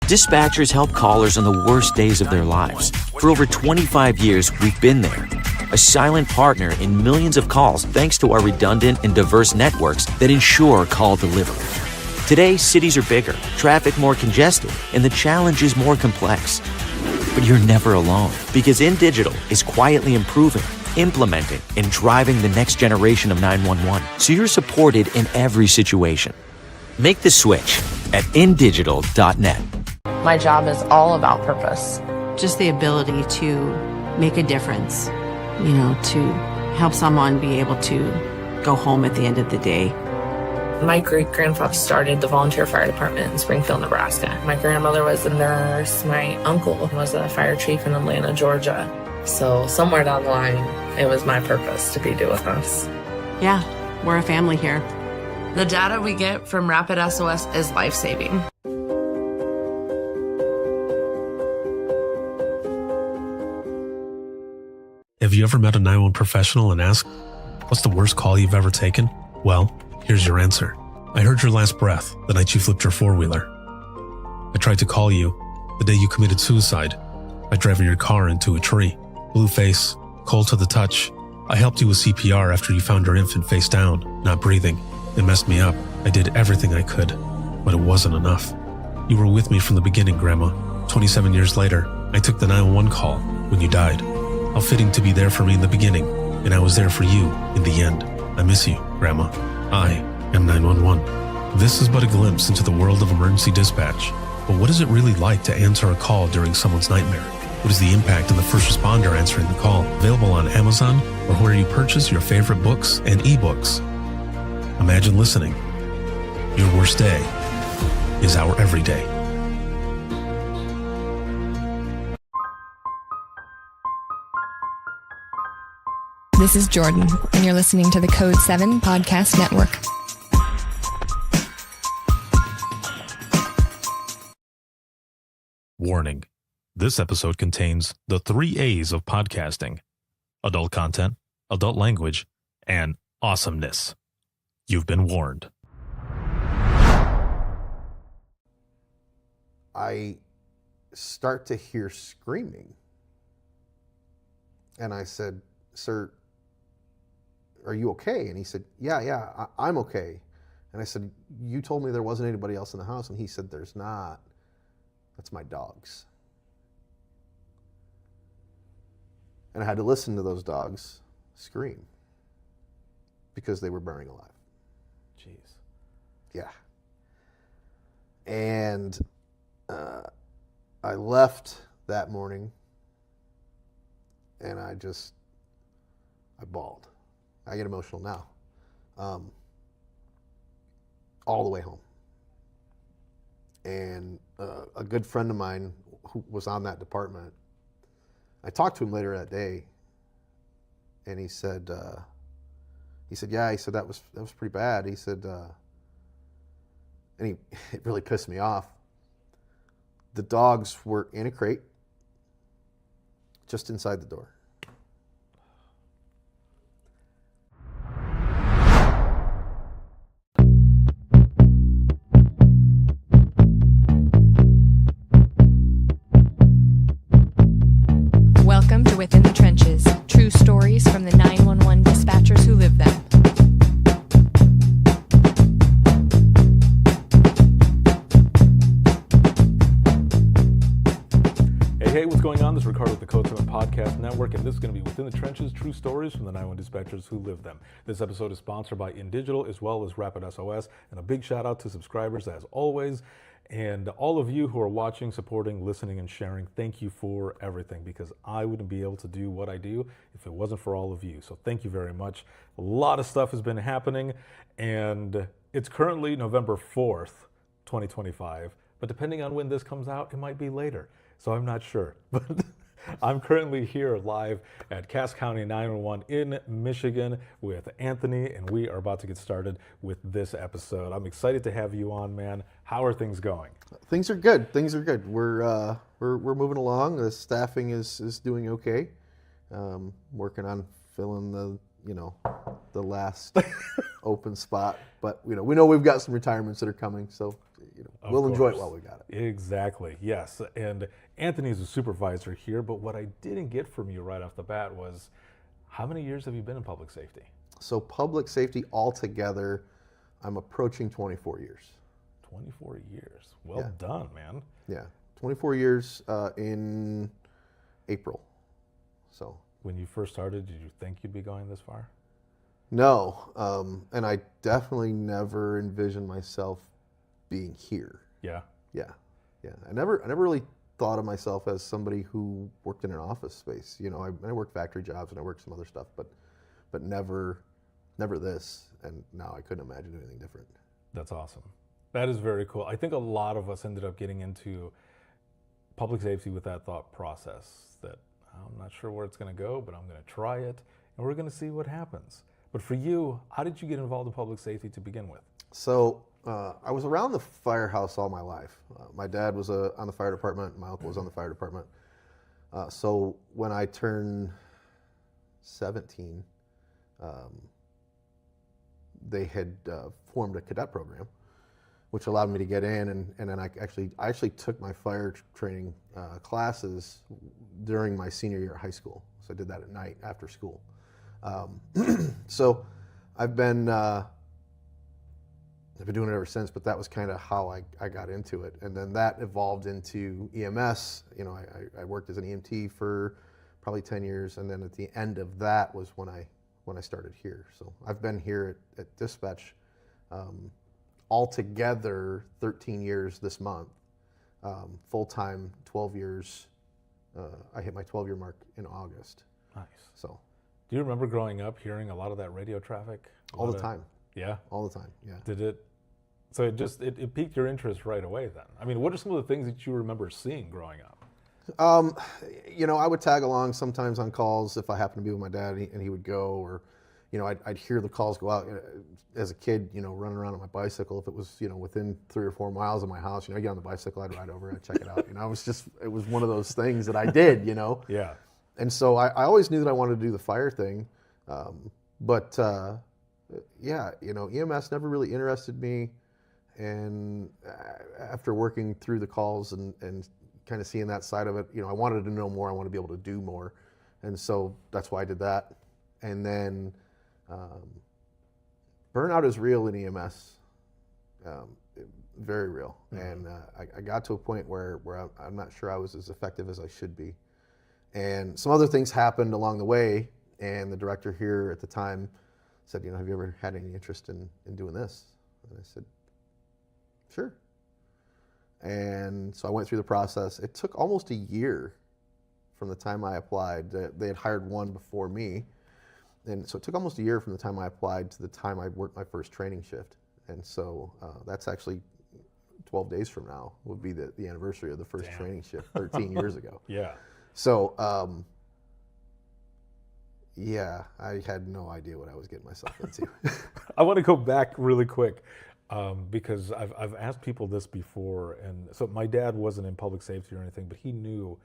Dispatchers help callers on the worst days of their lives. For over 25 years, we've been there. A silent partner in millions of calls thanks to our redundant and diverse networks that ensure call delivery. Today, cities are bigger, traffic more congested, and the challenge is more complex. But you're never alone, because InDigital is quietly improving, implementing, and driving the next generation of 911, so you're supported in every situation. Make the switch at indigital.net. My job is all about purpose. Just the ability to make a difference, to help someone be able to go home at the end of the day. My great-grandfather started the volunteer fire department in Springfield, Nebraska. My grandmother was a nurse. My uncle was a fire chief in Atlanta, Georgia. So somewhere down the line, it was my purpose to be doing this. Yeah, we're a family here. The data we get from Rapid SOS is life-saving. Have you ever met a 911 professional and asked, what's the worst call you've ever taken? Well, here's your answer. I heard your last breath the night you flipped your four-wheeler. I tried to call you the day you committed suicide by driving your car into a tree. Blue face, cold to the touch. I helped you with CPR after you found your infant face down, not breathing. It messed me up. I did everything I could, but it wasn't enough. You were with me from the beginning, Grandma. 27 years later, I took the 911 call when you died. How fitting to be there for me in the beginning, and I was there for you in the end. I miss you, Grandma. I am 911. This is but a glimpse into the world of emergency dispatch. But what is it really like to answer a call during someone's nightmare? What is the impact of the first responder answering the call? Available on Amazon or where you purchase your favorite books and ebooks. Imagine listening. Your worst day is our everyday. This is Jordan, and you're listening to the Code 7 Podcast Network. Warning. This episode contains the 3 A's of podcasting: adult content, adult language, and awesomeness. You've been warned. I start to hear screaming. And I said, "Sir, are you okay?" And he said, yeah, I'm okay. And I said, "You told me there wasn't anybody else in the house." And he said, "There's not. That's my dogs." And I had to listen to those dogs scream because they were burning alive. Jeez. Yeah. And I left that morning and I bawled. I get emotional now. All the way home. And a good friend of mine who was on that department, I talked to him later that day, and he said, yeah, he said that was pretty bad. He said, and it really pissed me off. The dogs were in a crate, just inside the door. Welcome to Within the Trenches, true stories from the 911 dispatchers who live them. Hey, what's going on? This is Ricardo with the Code 7 Podcast Network, and this is going to be Within the Trenches, true stories from the 911 dispatchers who live them. This episode is sponsored by InDigital as well as Rapid SOS, and a big shout out to subscribers as always. And all of you who are watching, supporting, listening, and sharing, thank you for everything, because I wouldn't be able to do what I do if it wasn't for all of you. So thank you very much. A lot of stuff has been happening, and it's currently November 4th, 2025. But depending on when this comes out, it might be later. So I'm not sure. But I'm currently here live at Cass County 911 in Michigan with Anthony, and we are about to get started with this episode. I'm excited to have you on, man. How are things going? Things are good. Things are good. We're moving along. The staffing is doing okay. Working on filling the last open spot, but we know we've got some retirements that are coming, so we'll enjoy it while we got it. Exactly, yes. And Anthony's a supervisor here, but what I didn't get from you right off the bat was, how many years have you been in public safety? So public safety altogether, I'm approaching 24 years. 24 years. Well done, man. Yeah, 24 years in April. So when you first started, did you think you'd be going this far? No, and I definitely never envisioned myself being here. Yeah. I never really thought of myself as somebody who worked in an office space. I worked factory jobs and I worked some other stuff, but never this. And now I couldn't imagine anything different. That's awesome. That is very cool. I think a lot of us ended up getting into public safety with that thought process that I'm not sure where it's going to go, but I'm going to try it and we're going to see what happens. But for you, how did you get involved in public safety to begin with? So I was around the firehouse all my life. My dad was on the fire department. My uncle was on the fire department. So when I turned 17, they had formed a cadet program, which allowed me to get in, and then I actually took my fire training classes during my senior year of high school. So I did that at night after school. So I've been doing it ever since, but that was kind of how I got into it. And then that evolved into EMS. I worked as an EMT for probably 10 years, and then at the end of that was when I started here. So I've been here at dispatch altogether 13 years this month, full-time 12 years. I hit my 12-year mark in August. Nice. So, do you remember growing up hearing a lot of that radio traffic? All the time. Yeah? All the time, yeah. Did it? So it piqued your interest right away then? I mean, what are some of the things that you remember seeing growing up? I would tag along sometimes on calls if I happened to be with my dad and he would go, or, I'd hear the calls go out as a kid, running around on my bicycle. If it was, within 3 or 4 miles of my house, I'd get on the bicycle, I'd ride over, I'd check it out. It was one of those things that I did, Yeah. And so I always knew that I wanted to do the fire thing. But EMS never really interested me. And after working through the calls and kind of seeing that side of it, I wanted to know more. I wanted to be able to do more. And so that's why I did that. And then burnout is real in EMS, very real. Mm-hmm. And I got to a point where I'm not sure I was as effective as I should be. And some other things happened along the way. And the director here at the time said, have you ever had any interest in doing this? And I said, sure. And so I went through the process. It took almost a year from the time I applied. They had hired one before me. And so it took almost a year from the time I applied to the time I worked my first training shift. And so that's actually 12 days from now would be the anniversary of the first training shift 13 years ago. Yeah. So, I had no idea what I was getting myself into. I want to go back really quick because I've asked people this before. And so my dad wasn't in public safety or anything, but he knew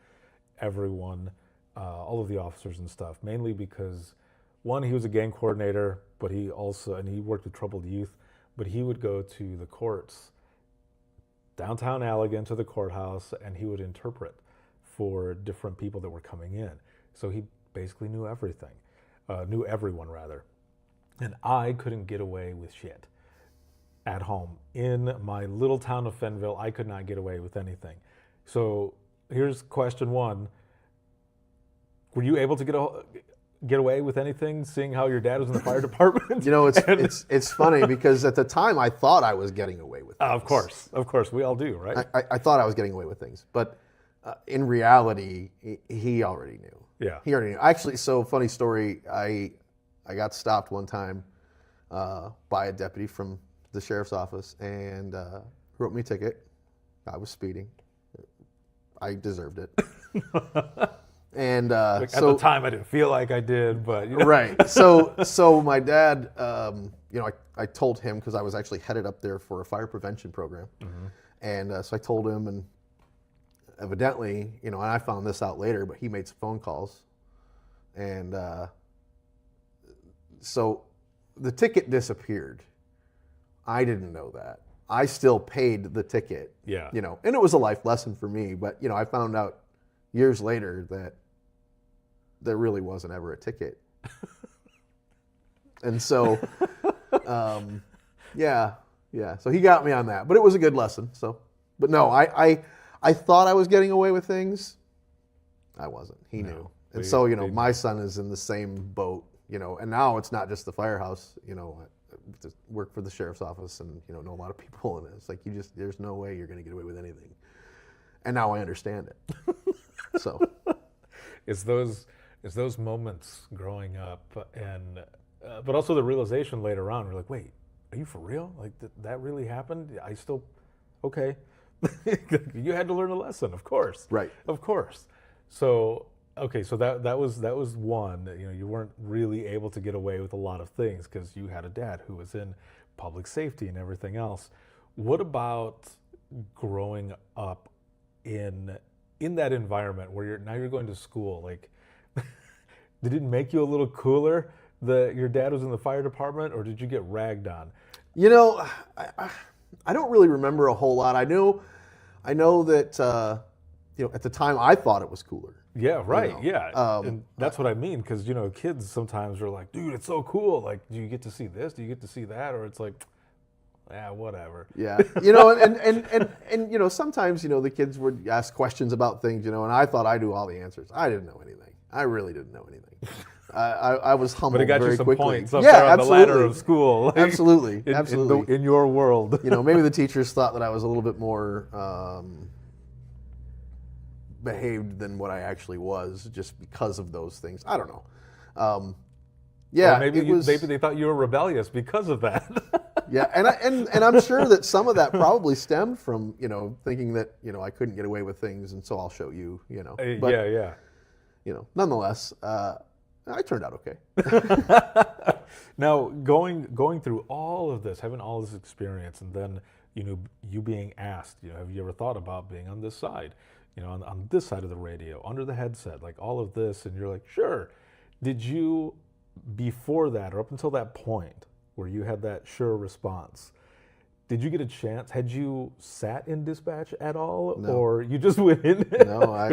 everyone, all of the officers and stuff, mainly because, one, he was a gang coordinator, but he worked with troubled youth, but he would go to the courts, downtown Allegan to the courthouse, and he would interpret for different people that were coming in. So he basically knew everything, knew everyone rather. And I couldn't get away with shit at home. In my little town of Fenville, I could not get away with anything. So here's question one. Were you able to get away with anything, seeing how your dad was in the fire department? It's funny because at the time I thought I was getting away with things. Of course, we all do, right? I thought I was getting away with things, but in reality, he already knew. Yeah. He already knew. Actually, so funny story, I got stopped one time by a deputy from the sheriff's office and wrote me a ticket. I was speeding. I deserved it. And at the time, I didn't feel like I did, but right. So my dad, I told him because I was actually headed up there for a fire prevention program, mm-hmm. And so I told him, and evidently, and I found this out later, but he made some phone calls, and so the ticket disappeared. I didn't know that. I still paid the ticket. Yeah. You know, and it was a life lesson for me. But you know, I found out years later that there really wasn't ever a ticket. And so, yeah. So he got me on that, but it was a good lesson. So, but no, I thought I was getting away with things. I wasn't. He knew. And so, you know, my son is in the same boat, you know, and now it's not just the firehouse, you know, I work for the sheriff's office and, you know a lot of people, and it's like, there's no way you're going to get away with anything. And now I understand it. So. It's those moments growing up, and but also the realization later on, we're like, wait, are you for real? Like that really happened? I still, okay. You had to learn a lesson, of course. Right. Of course. So, okay, so that was one. You know, you weren't really able to get away with a lot of things because you had a dad who was in public safety and everything else. What about growing up in that environment where you're going to school? Like, did it make you a little cooler that your dad was in the fire department, or did you get ragged on? You know, I don't really remember a whole lot. I know that you know, at the time I thought it was cooler. Yeah, right. You know? Yeah, and that's what I mean, because you know, kids sometimes are like, "Dude, it's so cool! Like, do you get to see this? Do you get to see that?" Or it's like, "Yeah, whatever." Yeah, you know, and you know, sometimes you know the kids would ask questions about things, you know, and I thought I knew all the answers. I didn't know anything. I really didn't know anything. I was humbled But it got very you some quickly. points up there on the ladder of school. Like, Absolutely, in, absolutely. In your world. You know, maybe the teachers thought that I was a little bit more behaved than what I actually was, just because of those things. I don't know. Yeah, or maybe they thought you were rebellious because of that. Yeah, and I'm sure that some of that probably stemmed from, you know, thinking that, you know, I couldn't get away with things, and so I'll show you, you know. But, yeah. You know, nonetheless, I turned out okay. Now, going through all of this, having all this experience, and then, you know, you being asked, you know, have you ever thought about being on this side? You know, on this side of the radio, under the headset, like all of this, and you're like, sure. Did you, before that, or up until that point, where you had that sure response, did you get a chance? Had you sat in dispatch at all, No. or you just went in? No, I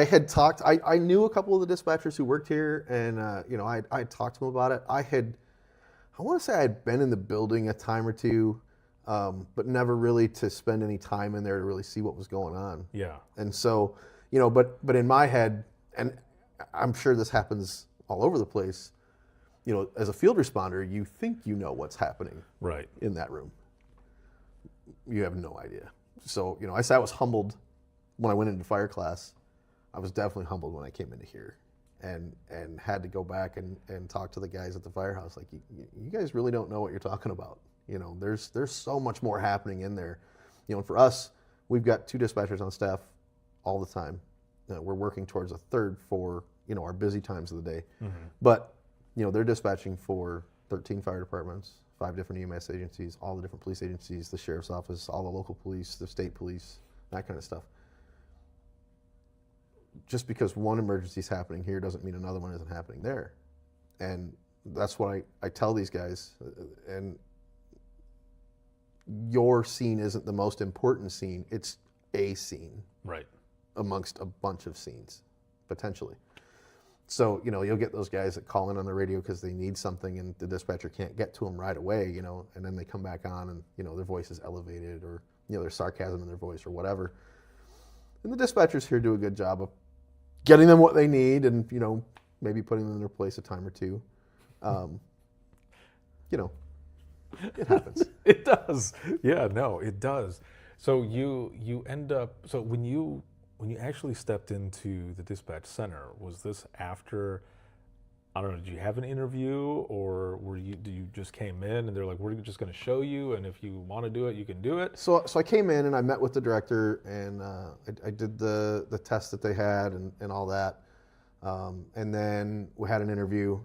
had talked. I knew a couple of the dispatchers who worked here, and you know, I had talked to them about it. I want to say I had been in the building a time or two, but never really to spend any time in there to really see what was going on. Yeah. And so, you know, but in my head, and I'm sure this happens all over the place, you know, as a field responder, you think you know what's happening Right. in that room. You have no idea. So, you know, I was humbled when I went into fire class. I was definitely humbled when I came into here, and had to go back and talk to the guys at the firehouse. Like, you guys really don't know what you're talking about. You know, there's so much more happening in there. You know, and for us, we've got 2 dispatchers on staff all the time. We're working towards a third for, you know, our busy times of the day. Mm-hmm. But, you know, they're dispatching for 13 fire departments, 5 different EMS agencies, all the different police agencies, the sheriff's office, all the local police, the state police, that kind of stuff. Just because one emergency is happening here doesn't mean another one isn't happening there. And that's what I tell these guys. And your scene isn't the most important scene. It's a scene. Right. Amongst a bunch of scenes, potentially. So, you know, you'll get those guys that call in on the radio because they need something and the dispatcher can't get to them right away, you know, and then they come back on and, you know, their voice is elevated, or, you know, there's sarcasm in their voice or whatever. And the dispatchers here do a good job of getting them what they need and, you know, maybe putting them in their place a time or two. You know, it happens. It does. Yeah, no, it does. So you end up, so when you actually stepped into the dispatch center, was this after, I don't know, did you have an interview, or did you just came in and they're like, we're just going to show you, and if you want to do it, you can do it? So I came in and I met with the director, and I did the test that they had and all that. And then we had an interview,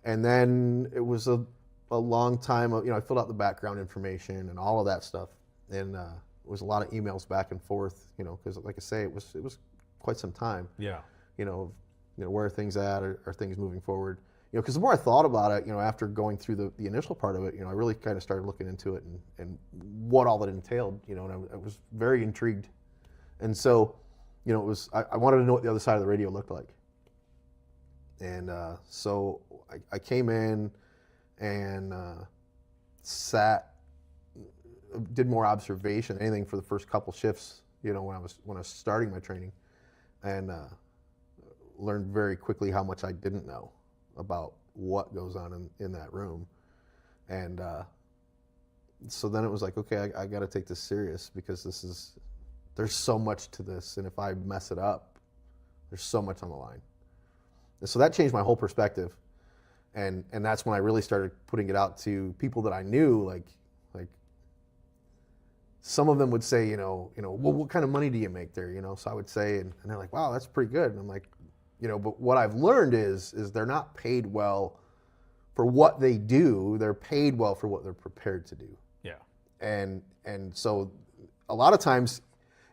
and then it was a long time of, you know, I filled out the background information and all of that stuff. And it was a lot of emails back and forth, you know, because like I say, it was quite some time. Yeah. You know, where are things at? Are things moving forward? because the more I thought about it, after going through the initial part of it, I really kind of started looking into it and what all that entailed, and I was very intrigued. And so, it was, I wanted to know what the other side of the radio looked like. And so I came in and did more observation, anything for the first couple shifts, when I was starting my training, and learned very quickly how much I didn't know about what goes on in that room. And so then it was like, okay, I got to take this serious, because there's so much to this, and if I mess it up, there's so much on the line. And so that changed my whole perspective, and that's when I really started putting it out to people that I knew, like some of them would say, well, what kind of money do you make there? So I would say, and they're like, wow, that's pretty good. And I'm like, but what I've learned is they're not paid well for what they do. They're paid well for what they're prepared to do. Yeah. And so a lot of times,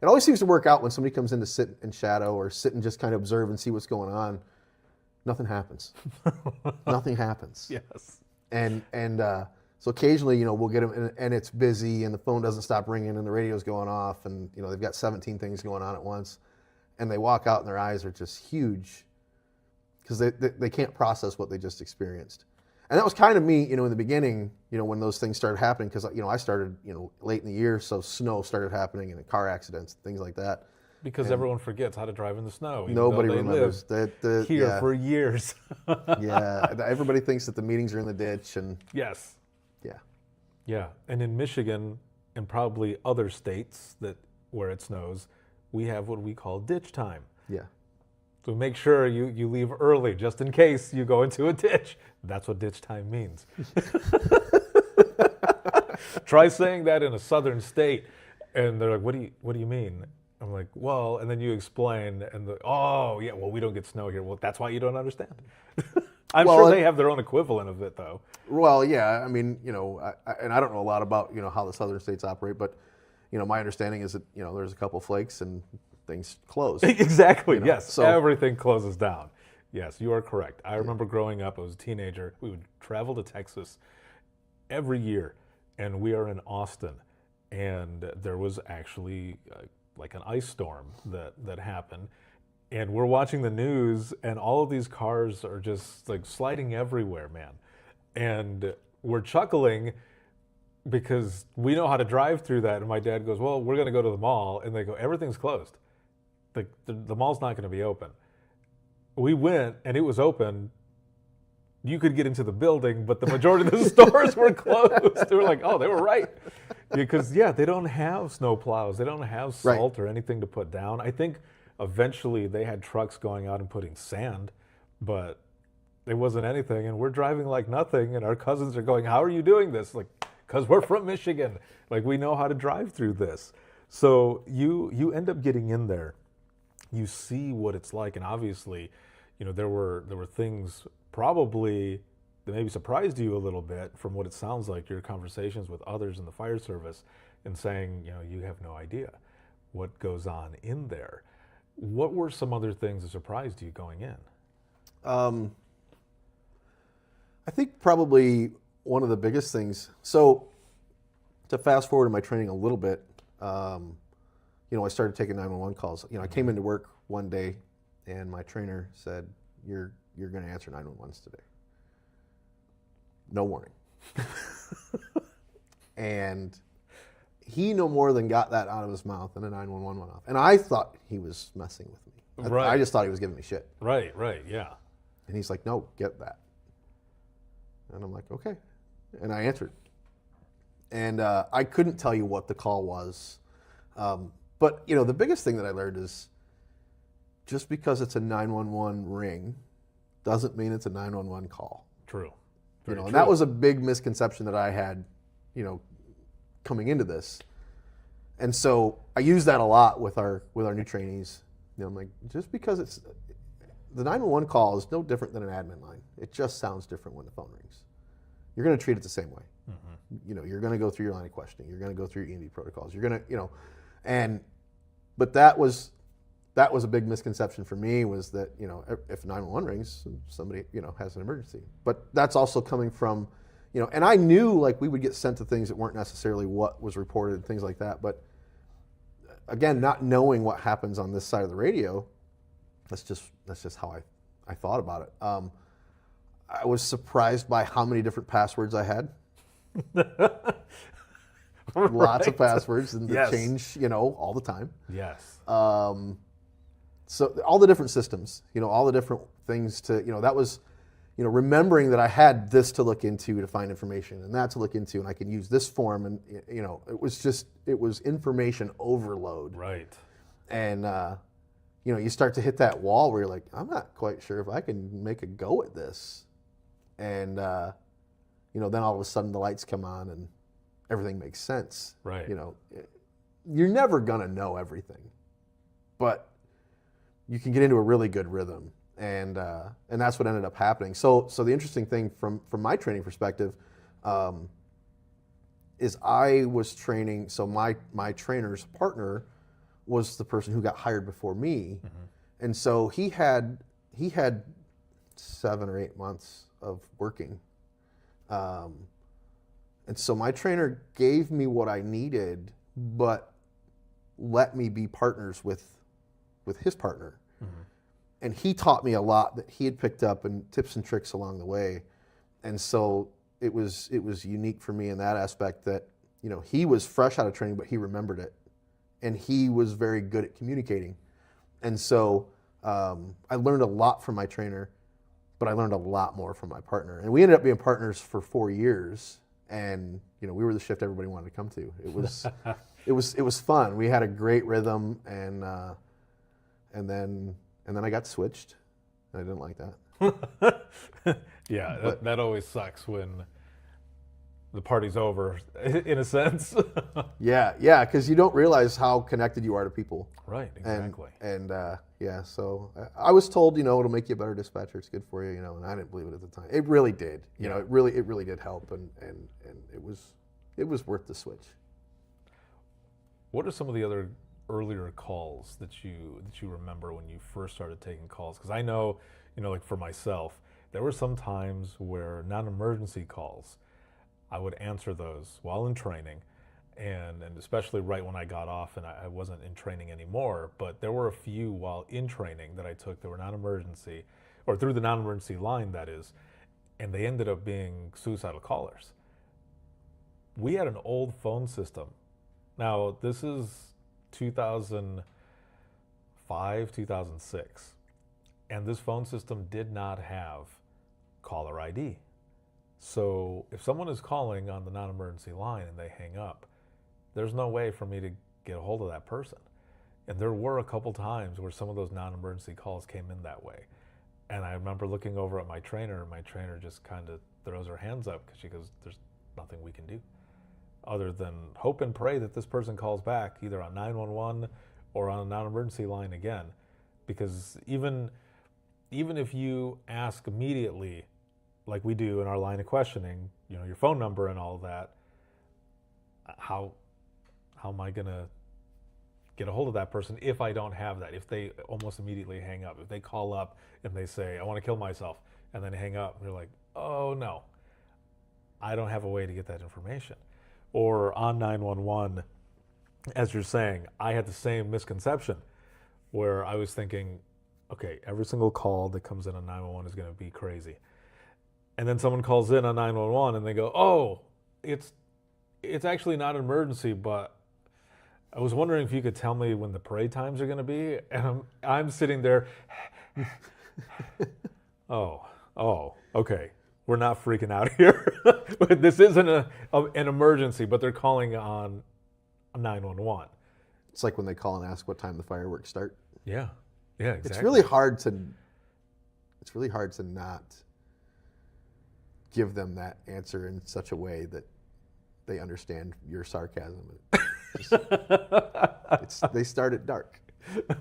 it always seems to work out when somebody comes in to sit in shadow or sit and just kind of observe and see what's going on. Nothing happens. Nothing happens. Yes. And so occasionally, we'll get them, and it's busy, and the phone doesn't stop ringing, and the radio's going off, and they've got 17 things going on at once, and they walk out, and their eyes are just huge, because they can't process what they just experienced. And that was kind of me, in the beginning, when those things started happening, because I started, late in the year, so snow started happening, and car accidents, things like that. Because everyone forgets how to drive in the snow. Nobody remembers that here for years. Yeah, everybody thinks that the meetings are in the ditch, and yes. Yeah. Yeah, and in Michigan and probably other states where it snows, we have what we call ditch time. Yeah. So make sure you leave early, just in case you go into a ditch. That's what ditch time means. Try saying that in a southern state, and they're like, what do you mean? I'm like, well, and then you explain, and oh, yeah, well, we don't get snow here. Well, that's why you don't understand. I'm sure they have their own equivalent of it, though. Well, yeah, I mean, and I don't know a lot about, how the southern states operate, but, my understanding is that, there's a couple flakes and things close. Exactly, yes. So everything closes down. Yes, you are correct. I remember growing up, I was a teenager, we would travel to Texas every year, and we are in Austin, and there was actually like an ice storm that happened. And we're watching the news, and all of these cars are just like sliding everywhere, man. And we're chuckling because we know how to drive through that. And my dad goes, well, we're going to go to the mall. And they go, everything's closed. The mall's not going to be open. We went, and it was open. You could get into the building, but the majority of the stores were closed. They were like, oh, they were right. Because, yeah, they don't have snow plows. They don't have salt or anything to put down. I think eventually they had trucks going out and putting sand, but it wasn't anything. And we're driving like nothing, and our cousins are going, how are you doing this? Like, because we're from Michigan. Like, we know how to drive through this. So you end up getting in there. You see what it's like. And obviously, there were things probably that maybe surprised you a little bit from what it sounds like, your conversations with others in the fire service, and saying, you have no idea what goes on in there. What were some other things that surprised you going in? I think probably one of the biggest things, so to fast forward in my training a little bit, I started taking 911 calls. I came into work one day, and my trainer said, you're going to answer 911s today. No warning. And he no more than got that out of his mouth, and a 911 went off. And I thought he was messing with me. Right. I just thought he was giving me shit. Right, yeah. And he's like, no, get that. And I'm like, okay. And I answered. And I couldn't tell you what the call was. But, the biggest thing that I learned is just because it's a 911 ring doesn't mean it's a 911 call. True. And that was a big misconception that I had, coming into this. And so I use that a lot with our new trainees. I'm like, just because it's the 911 call is no different than an admin line. It just sounds different when the phone rings. You're going to treat it the same way. Mm-hmm. You're going to go through your line of questioning. You're going to go through your EMV protocols. You're going to, but that was that was a big misconception for me, was that, if 911 rings, somebody, has an emergency. But that's also coming from, and I knew like we would get sent to things that weren't necessarily what was reported and things like that. But again, not knowing what happens on this side of the radio, that's just how I thought about it. I was surprised by how many different passwords I had. Lots of passwords, and they change, all the time. Yes. So all the different systems, all the different things to, that was, remembering that I had this to look into to find information, and that to look into, and I can use this form, and it was information overload. Right. And you start to hit that wall where you're like, I'm not quite sure if I can make a go at this. And then all of a sudden the lights come on and everything makes sense. Right. You're never gonna know everything, but you can get into a really good rhythm, and that's what ended up happening. So the interesting thing from my training perspective is I was training. So my trainer's partner was the person who got hired before me, and so he had 7 or 8 months of working. And so my trainer gave me what I needed, but let me be partners with his partner. And he taught me a lot that he had picked up, and tips and tricks along the way. And so it was unique for me in that aspect that, he was fresh out of training, but he remembered it. And he was very good at communicating. And so I learned a lot from my trainer, but I learned a lot more from my partner. And we ended up being partners for 4 years. And we were the shift everybody wanted to come to. It was it was fun. We had a great rhythm, and then I got switched. And I didn't like that. Yeah, that always sucks when the party's over, in a sense. Yeah, because you don't realize how connected you are to people. Right, exactly. And so I was told, it'll make you a better dispatcher. It's good for you, and I didn't believe it at the time. It really did. It really did help, and it was worth the switch. What are some of the other earlier calls that you remember when you first started taking calls? Because I know, like for myself, there were some times where non-emergency calls, I would answer those while in training, and especially right when I got off and I wasn't in training anymore, but there were a few while in training that I took that were non-emergency, or through the non-emergency line, that is, and they ended up being suicidal callers. We had an old phone system. Now, this is 2005, 2006, and this phone system did not have caller ID. So if someone is calling on the non-emergency line and they hang up, there's no way for me to get a hold of that person. And there were a couple times where some of those non-emergency calls came in that way. And I remember looking over at my trainer, and my trainer just kind of throws her hands up because she goes, there's nothing we can do other than hope and pray that this person calls back either on 911 or on a non-emergency line again. Because even if you ask immediately, like we do in our line of questioning, your phone number and all that, how am I going to get a hold of that person if I don't have that? If they almost immediately hang up, if they call up and they say, I want to kill myself, and then hang up, and you're like, oh no, I don't have a way to get that information. Or on 911, as you're saying, I had the same misconception where I was thinking, okay, every single call that comes in on 911 is going to be crazy. And then someone calls in on 911 and they go, oh, it's actually not an emergency, but I was wondering if you could tell me when the parade times are going to be. And I'm sitting there, oh, okay. We're not freaking out here. This isn't an emergency, but they're calling on 911. It's like when they call and ask what time the fireworks start. Yeah, exactly. It's really hard to not give them that answer in such a way that they understand your sarcasm. They start at dark.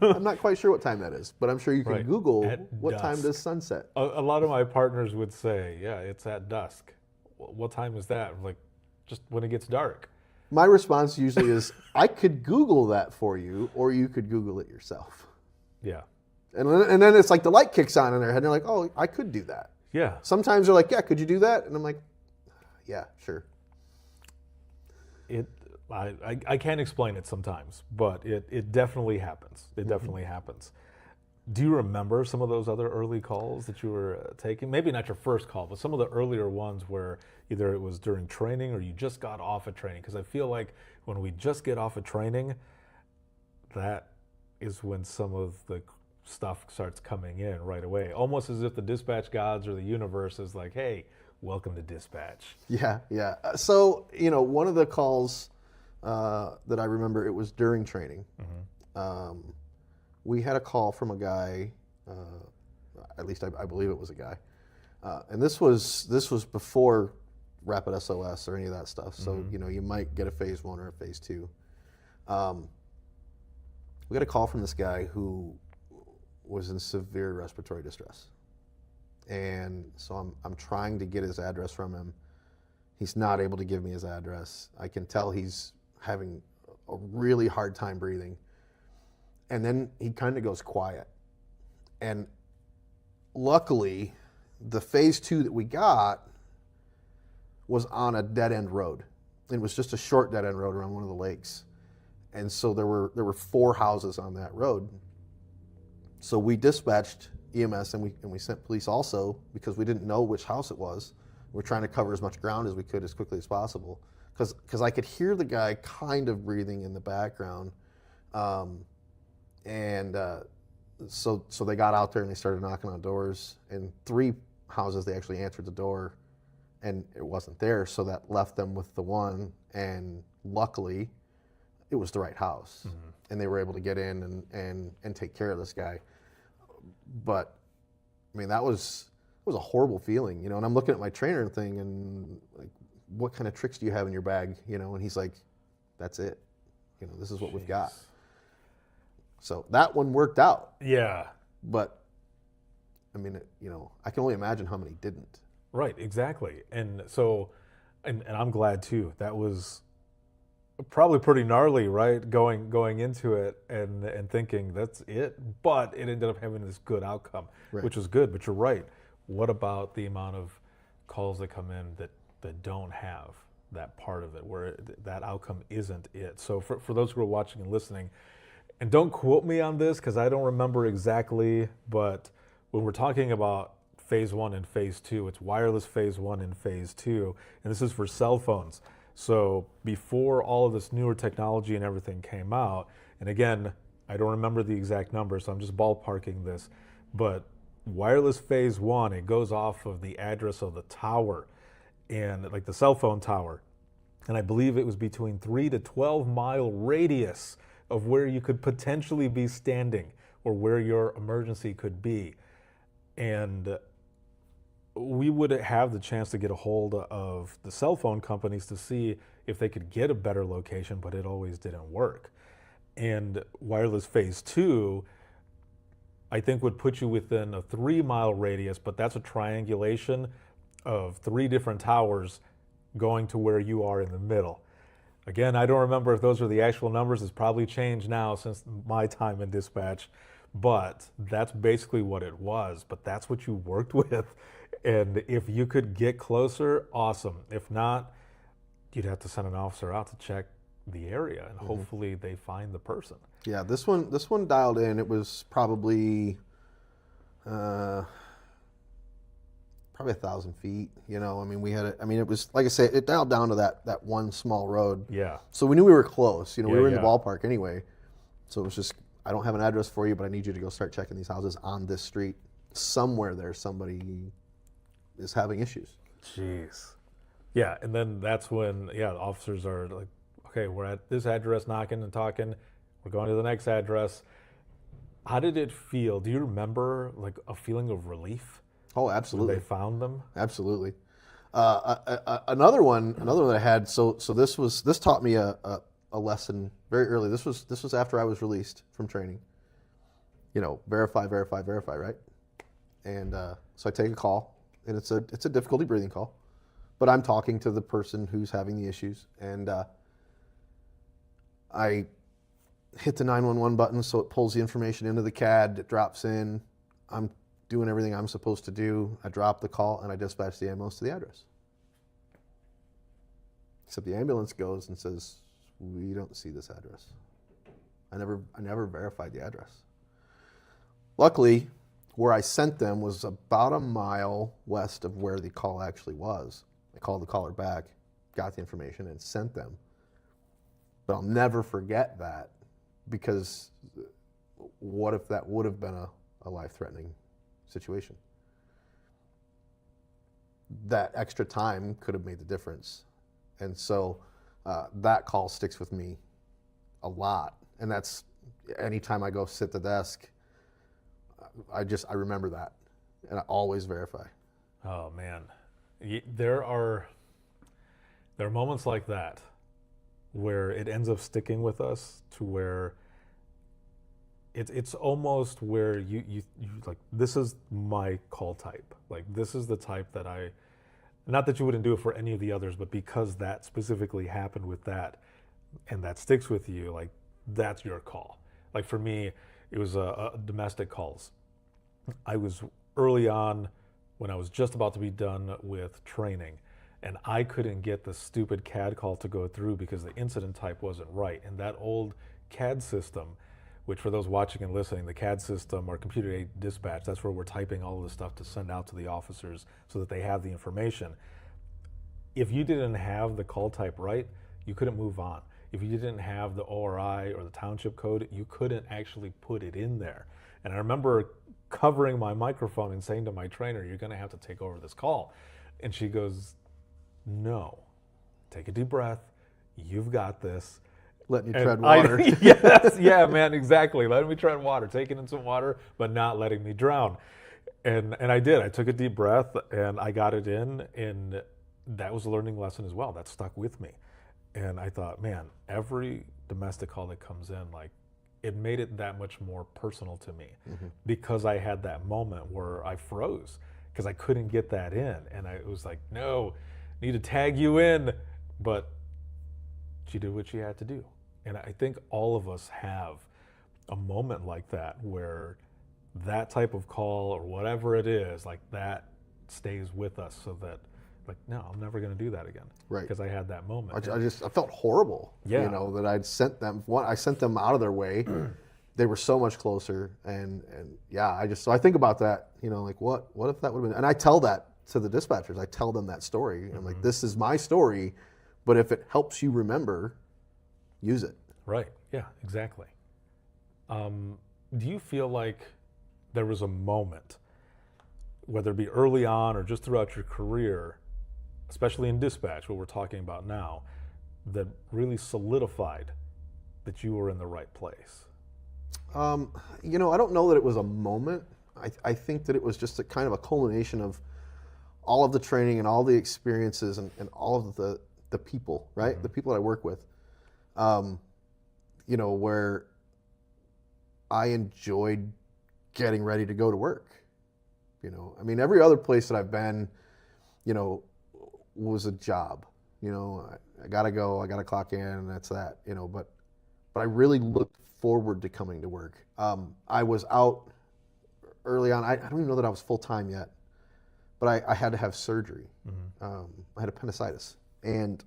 I'm not quite sure what time that is, but I'm sure you can Right. Google At what dusk. time does sunset. A lot of my partners would say, yeah, it's at dusk. What time is that? I'm like, just when it gets dark. My response usually is, I could Google that for you, or you could Google it yourself. Yeah. And then it's like the light kicks on in their head, and they're like, oh, I could do that. Yeah. Sometimes they're like, yeah, could you do that? And I'm like, yeah, sure. I can't explain it sometimes, but it definitely happens. It definitely happens. Do you remember some of those other early calls that you were taking? Maybe not your first call, but some of the earlier ones where either it was during training or you just got off of training. Because I feel like when we just get off of training, that is when some of the stuff starts coming in right away. Almost as if the dispatch gods or the universe is like, hey, welcome to dispatch. Yeah, yeah. So, one of the calls that I remember, it was during training. We had a call from a guy, at least I believe it was a guy, and this was before Rapid SOS or any of that stuff. So you might get a phase 1 or a phase 2. We got a call from this guy who was in severe respiratory distress, and so I'm trying to get his address from him. He's not able to give me his address. I can tell he's having a really hard time breathing. And then he kind of goes quiet. And luckily, the phase 2 that we got was on a dead-end road. It was just a short dead-end road around one of the lakes. And so there were 4 houses on that road. So we dispatched EMS and we sent police also, because we didn't know which house it was. We're trying to cover as much ground as we could as quickly as possible. Because I could hear the guy kind of breathing in the background. So they got out there and they started knocking on doors, and 3 houses they actually answered the door, and it wasn't there, so that left them with the one, and luckily it was the right house, and they were able to get in and take care of this guy. But I mean, it was a horrible feeling, and I'm looking at my trainer and thing, and like, what kind of tricks do you have in your bag, and he's like, that's it, this is what we've got. So that one worked out. Yeah. But, I mean, I can only imagine how many didn't. Right, exactly. And so, and I'm glad too. That was probably pretty gnarly, right? Going into it and thinking that's it. But it ended up having this good outcome, Right. which was good. But you're right. What about the amount of calls that come in that don't have that part of it, where that outcome isn't it? So for those who are watching and listening, and don't quote me on this because I don't remember exactly, but when we're talking about phase 1 and phase 2, it's wireless phase 1 and phase 2, and this is for cell phones. So before all of this newer technology and everything came out, and again, I don't remember the exact number, so I'm just ballparking this, but wireless phase 1, it goes off of the address of the tower, and like the cell phone tower, and I believe it was between 3 to 12 mile radius of where you could potentially be standing or where your emergency could be. And we would have the chance to get a hold of the cell phone companies to see if they could get a better location, but it always didn't work. And wireless phase 2, I think, would put you within a 3 mile radius, but that's a triangulation of 3 different towers going to where you are in the middle. Again, I don't remember if those are the actual numbers. It's probably changed now since my time in dispatch, but that's basically what it was. But that's what you worked with. And if you could get closer, awesome. If not, you'd have to send an officer out to check the area, and hopefully they find the person. Yeah, this one dialed in. It was probably 1,000 feet. I mean, it was, like I said, it dialed down to that one small road. Yeah. So we knew we were close. We were in yeah. the ballpark anyway. So it was just, I don't have an address for you, but I need you to go start checking these houses on this street. Somewhere there, somebody is having issues. Jeez. Yeah, and then that's when, the officers are like, okay, we're at this address knocking and talking. We're going to the next address. How did it feel? Do you remember like a feeling of relief? Oh, absolutely. When they found them? Absolutely. Another one that I had. So this taught me a lesson very early. This was after I was released from training. Verify, right? And so I take a call, and it's a difficulty breathing call, but I'm talking to the person who's having the issues, and I hit the 911 button so it pulls the information into the CAD, it drops in. I'm doing everything I'm supposed to do. I drop the call and I dispatch the ambulance to the address. Except the ambulance goes and says, we don't see this address. I never verified the address. Luckily, where I sent them was about a mile west of where the call actually was. I called the caller back, got the information, and sent them. But I'll never forget that, because what if that would have been a life-threatening situation? That extra time could have made the difference. And so that call sticks with me a lot. And that's anytime I go sit at the desk, I remember that, and I always verify. Oh man, there are moments like that where it ends up sticking with us, to where it's almost where you like, this is my call type. Like, this is the type that not that you wouldn't do it for any of the others, but because that specifically happened with that, and that sticks with you, like, that's your call. Like for me, it was domestic calls. I was early on, when I was just about to be done with training, and I couldn't get the stupid CAD call to go through because the incident type wasn't right. And that old CAD system, which for those watching and listening, the CAD system, or computer-aided dispatch, that's where we're typing all of the stuff to send out to the officers so that they have the information. If you didn't have the call type right, you couldn't move on. If you didn't have the ORI or the township code, you couldn't actually put it in there. And I remember covering my microphone and saying to my trainer, you're gonna have to take over this call. And she goes, no, take a deep breath. You've got this. Letting you tread water. Yes, yeah, man, exactly. Letting me tread water, taking in some water, but not letting me drown. And I did. I took a deep breath and I got it in, and that was a learning lesson as well. That stuck with me. And I thought, man, every domestic call that comes in, like, it made it that much more personal to me, because I had that moment where I froze because I couldn't get that in. And I was like, no, I need to tag you in. But she did what she had to do. And I think all of us have a moment like that, where that type of call or whatever it is, like, that stays with us, so that, like, no, I'm never going to do that again. Right. Because I had that moment. I felt horrible. Yeah. You know, that I'd sent them. I sent them out of their way. They were so much closer, and yeah, so I think about that. You know, like, what if that would have been? And I tell that to the dispatchers. I tell them that story. I'm like, this is my story, but if it helps you remember, use it. Right. Yeah. Exactly. Do you feel like there was a moment, whether it be early on or just throughout your career, especially in dispatch, what we're talking about now, that really solidified that you were in the right place? You know, I don't know that it was a moment. I think that it was just a kind of a culmination of all of the training and all the experiences and all of the people, right? The people that I work with, you know, where I enjoyed getting ready to go to work. You know, I mean, every other place that I've been, you know, was a job. You know, I gotta go, I gotta clock in, and that's that. You know, but I really looked forward to coming to work. I was out early on. I don't even know that I was full time yet, but I had to have surgery. I had appendicitis, and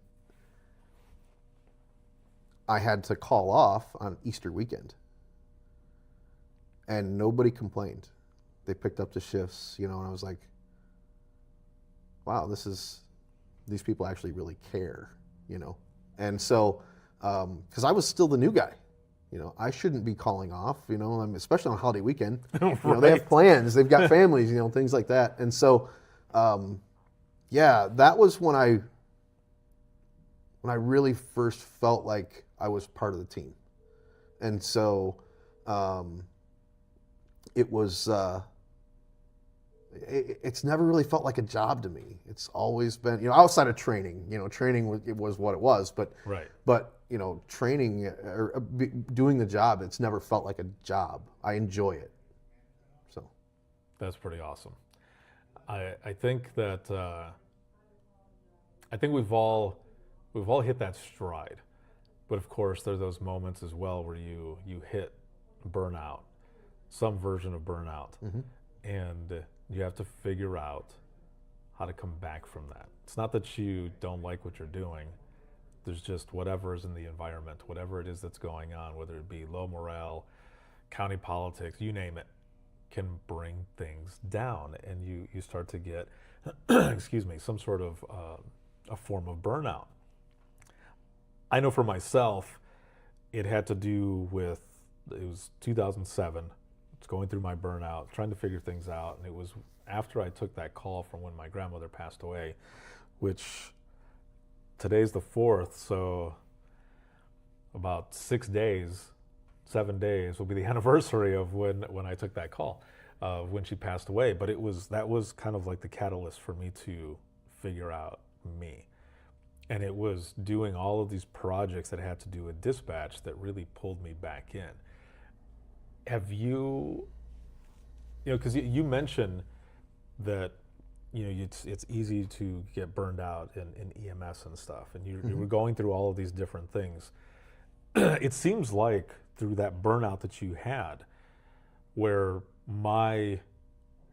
I had to call off on Easter weekend, and nobody complained. They picked up the shifts, you know, and I was like, wow, these people actually really care, you know? And so, because I was still the new guy, you know, I shouldn't be calling off, you know, especially on a holiday weekend. Right. You know, they have plans, they've got families, you know, things like that. And so, yeah, that was when I really first felt like I was part of the team. And so, it was, it's never really felt like a job to me. It's always been, you know, outside of training, you know, it was what it was, but, right. But, you know, training or doing the job, it's never felt like a job. I enjoy it. So. That's pretty awesome. I think that, I think we've all hit that stride But of course, there are those moments as well where you hit burnout, some version of burnout, and you have to figure out how to come back from that. It's not that you don't like what you're doing. There's just whatever is in the environment, whatever it is that's going on, whether it be low morale, county politics, you name it, can bring things down, and you start to get, excuse me, some sort of a form of burnout. I know for myself, it had to do with, it was 2007. It's going through my burnout, trying to figure things out. And it was after I took that call from when my grandmother passed away, which today's the 4th, so about 7 days will be the anniversary of when I took that call, when she passed away. But that was kind of like the catalyst for me to figure out me. And it was doing all of these projects that had to do with dispatch that really pulled me back in. Have you because you mentioned that, it's easy to get burned out in EMS and stuff, and you were going through all of these different things. It seems like through that burnout that you had, where my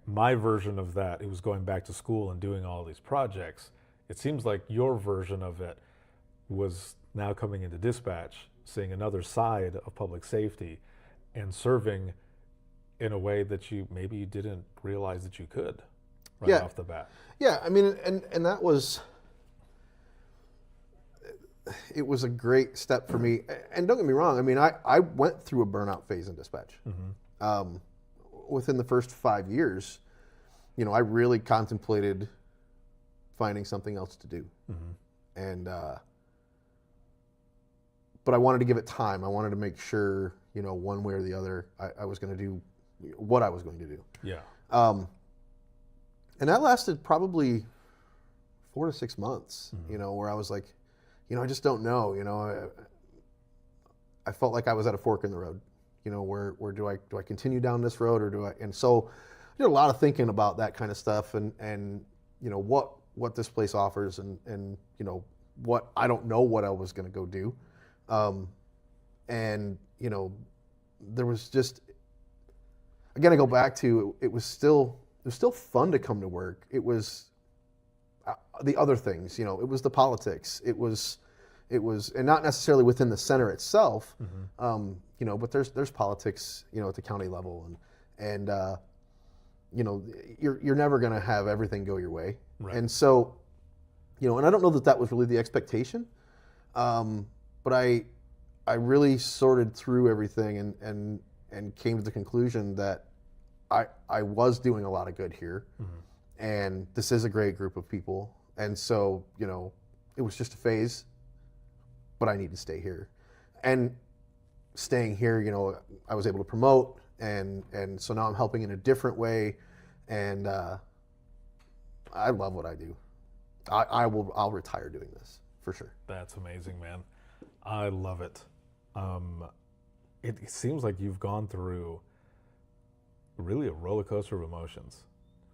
version of that, it was going back to school and doing all these projects. It seems like your version of it was now coming into dispatch, seeing another side of public safety, and serving in a way that you didn't realize that you could off the bat. Yeah, I mean, and that was, it was a great step for me. And don't get me wrong, I mean, I went through a burnout phase in dispatch. Within the first 5 years, I really contemplated finding something else to do. And, but I wanted to give it time. I wanted to make sure, one way or the other, I was going to do what I was going to do. Yeah. And that lasted probably 4 to 6 months, where I was like, I just don't know, I felt like I was at a fork in the road, where do I continue down this road, or do I, and so I did a lot of thinking about that kind of stuff, and what this place offers, and what I don't know what I was going to go do. And there was just, again, I go back to, it was still fun to come to work. It was the other things, it was the politics. It was, and not necessarily within the center itself, but there's politics, at the county level, and you're never going to have everything go your way. Right. And so, and I don't know that was really the expectation, but I really sorted through everything and came to the conclusion that I was doing a lot of good here, and this is a great group of people. And so, it was just a phase, but I need to stay here. And staying here, I was able to promote, and so now I'm helping in a different way, and I love what I do. I'll retire doing this for sure. That's amazing, man. I love it. It seems like you've gone through really a roller coaster of emotions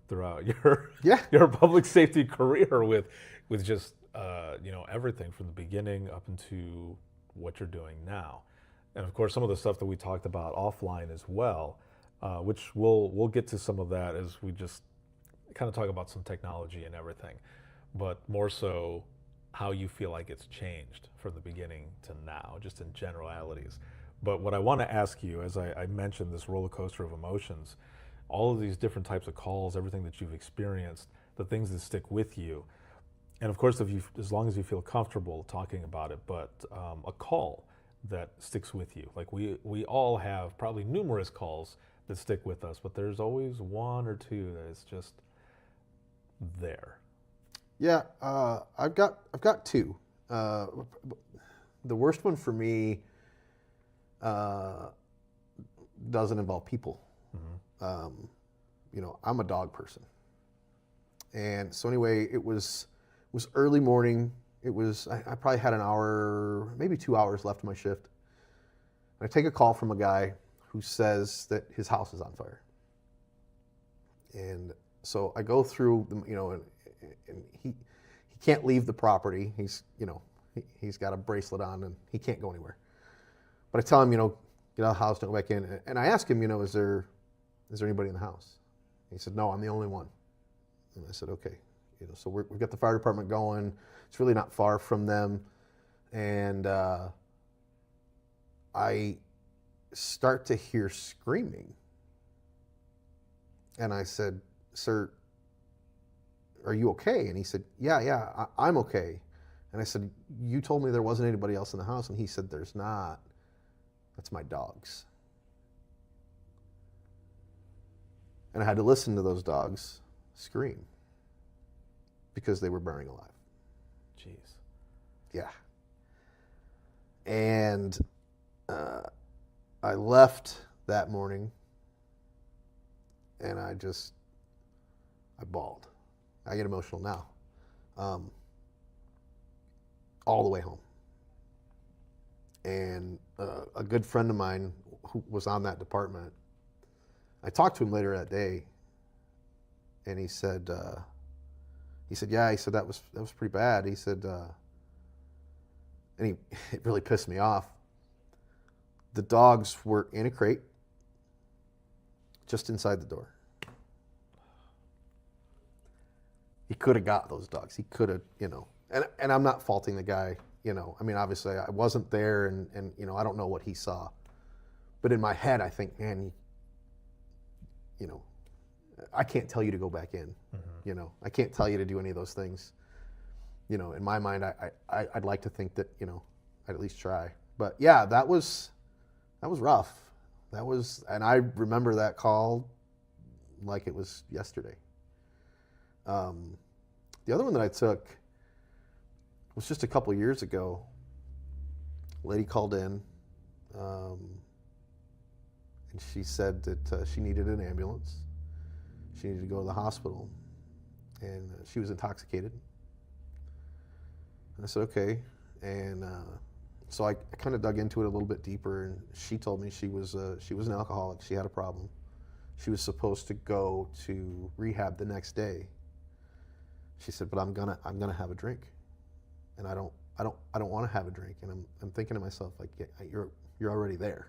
throughout your public safety career with just everything from the beginning up into what you're doing now, and of course some of the stuff that we talked about offline as well, which we'll get to some of that as we just kind of talk about some technology and everything, but more so how you feel like it's changed from the beginning to now, just in generalities. But what I want to ask you, as I mentioned, this roller coaster of emotions, all of these different types of calls, everything that you've experienced, the things that stick with you, and of course, as long as you feel comfortable talking about it, but a call that sticks with you. Like we all have probably numerous calls that stick with us, but there's always one or two that is just there. Yeah, I've got two. The worst one for me doesn't involve people. I'm a dog person, and so anyway, it was early morning. It was I probably had an hour, maybe 2 hours left of my shift. And I take a call from a guy who says that his house is on fire, and so I go through and he can't leave the property. He's he's got a bracelet on and he can't go anywhere. But I tell him, get out of the house, don't go back in. And I ask him, is there anybody in the house? He said, no, I'm the only one. And I said, okay. So we've got the fire department going. It's really not far from them. And I start to hear screaming. And I said, sir, are you okay? And he said, yeah, I'm okay. And I said, you told me there wasn't anybody else in the house. And he said, there's not. That's my dogs. And I had to listen to those dogs scream because they were burning alive. Jeez. Yeah. And I left that morning and I bawled. I get emotional now. All the way home. And a good friend of mine who was on that department, I talked to him later that day, and he said, yeah, he said that was pretty bad. He said, and it really pissed me off. The dogs were in a crate, just inside the door. He could have got those dogs. He could have, and I'm not faulting the guy. I mean, obviously I wasn't there and I don't know what he saw. But in my head, I think, man, I can't tell you to go back in. Mm-hmm. I can't tell you to do any of those things. In my mind, I'd like to think that, I'd at least try. But yeah, that was rough. And I remember that call like it was yesterday. The other one that I took was just a couple years ago. A lady called in, and she said that she needed an ambulance. She needed to go to the hospital, and she was intoxicated. And I said, okay. And so I kind of dug into it a little bit deeper, and she told me she was an alcoholic. She had a problem. She was supposed to go to rehab the next day. She said, but I'm gonna have a drink, and I don't want to have a drink. And I'm thinking to myself, like, yeah, you're already there.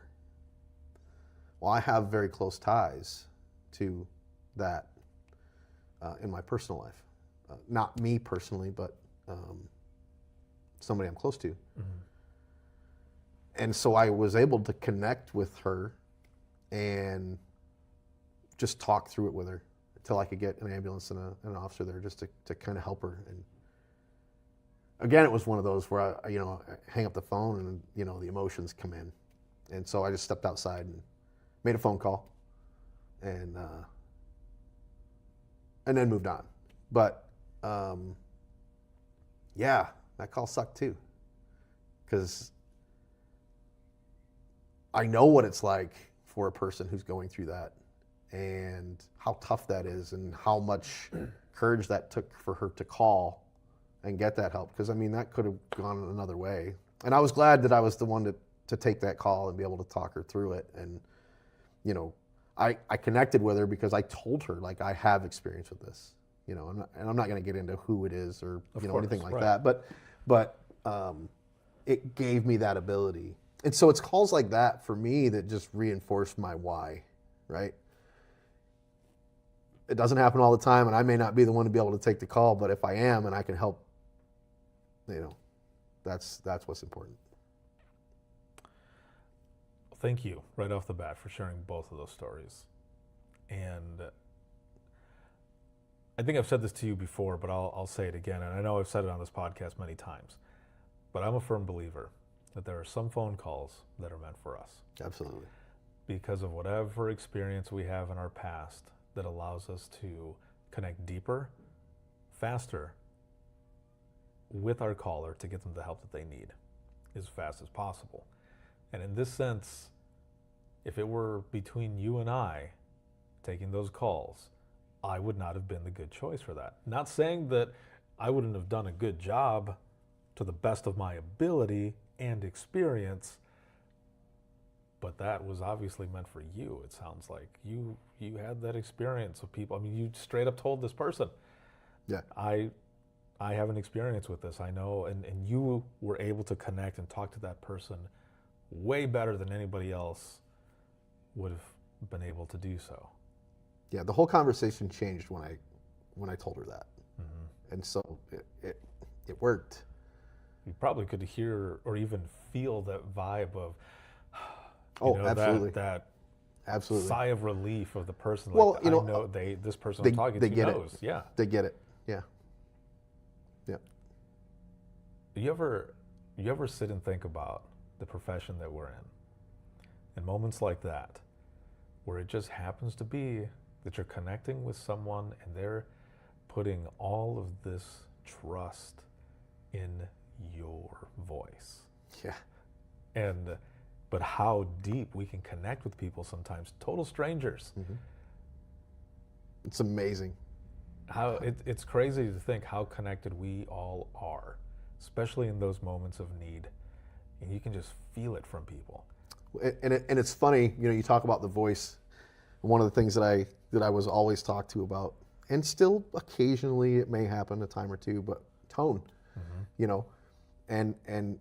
Well, I have very close ties to that in my personal life. Not me personally, but somebody I'm close to. Mm-hmm. And so I was able to connect with her and just talk through it with her until I could get an ambulance and an officer there just to kind of help her. And again, it was one of those where I hang up the phone and the emotions come in. And so I just stepped outside and made a phone call and then moved on. But yeah, that call sucked too, because I know what it's like for a person who's going through that and how tough that is and how much courage that took for her to call and get that help. Because I mean, that could have gone another way. And I was glad that I was the one to take that call and be able to talk her through it. And I connected with her because I told her, like, I have experience with this, and I'm not going to get into who it is or anything like that. But it gave me that ability. And so it's calls like that for me that just reinforce my why, right? It doesn't happen all the time, and I may not be the one to be able to take the call, but if I am and I can help, that's what's important. Thank you right off the bat for sharing both of those stories. And I think I've said this to you before, but I'll say it again. And I know I've said it on this podcast many times, but I'm a firm believer that there are some phone calls that are meant for us. Absolutely. Because of whatever experience we have in our past that allows us to connect deeper, faster with our caller to get them the help that they need as fast as possible. And in this sense, if it were between you and I taking those calls, I would not have been the good choice for that. Not saying that I wouldn't have done a good job to the best of my ability and experience, but that was obviously meant for you. It sounds like you had that experience with people. I mean, you straight up told this person, yeah, I I have an experience with this. I know, and you were able to connect and talk to that person way better than anybody else would have been able to do so. Yeah, the whole conversation changed when I told her that. And so it worked. You probably could hear or even feel that vibe of, absolutely. that Absolutely. sigh of relief of the person. Well, like, I know this person I'm talking to knows. Yeah. They get it. Yeah. Yeah. You ever sit and think about the profession that we're in? In moments like that, where it just happens to be that you're connecting with someone and they're putting all of this trust in your voice. Yeah. But how deep we can connect with people sometimes, total strangers. It's amazing. How it's crazy to think how connected we all are, especially in those moments of need. And you can just feel it from people. And it's funny, you talk about the voice. One of the things that I was always talked to about, and still occasionally it may happen a time or two, but tone, and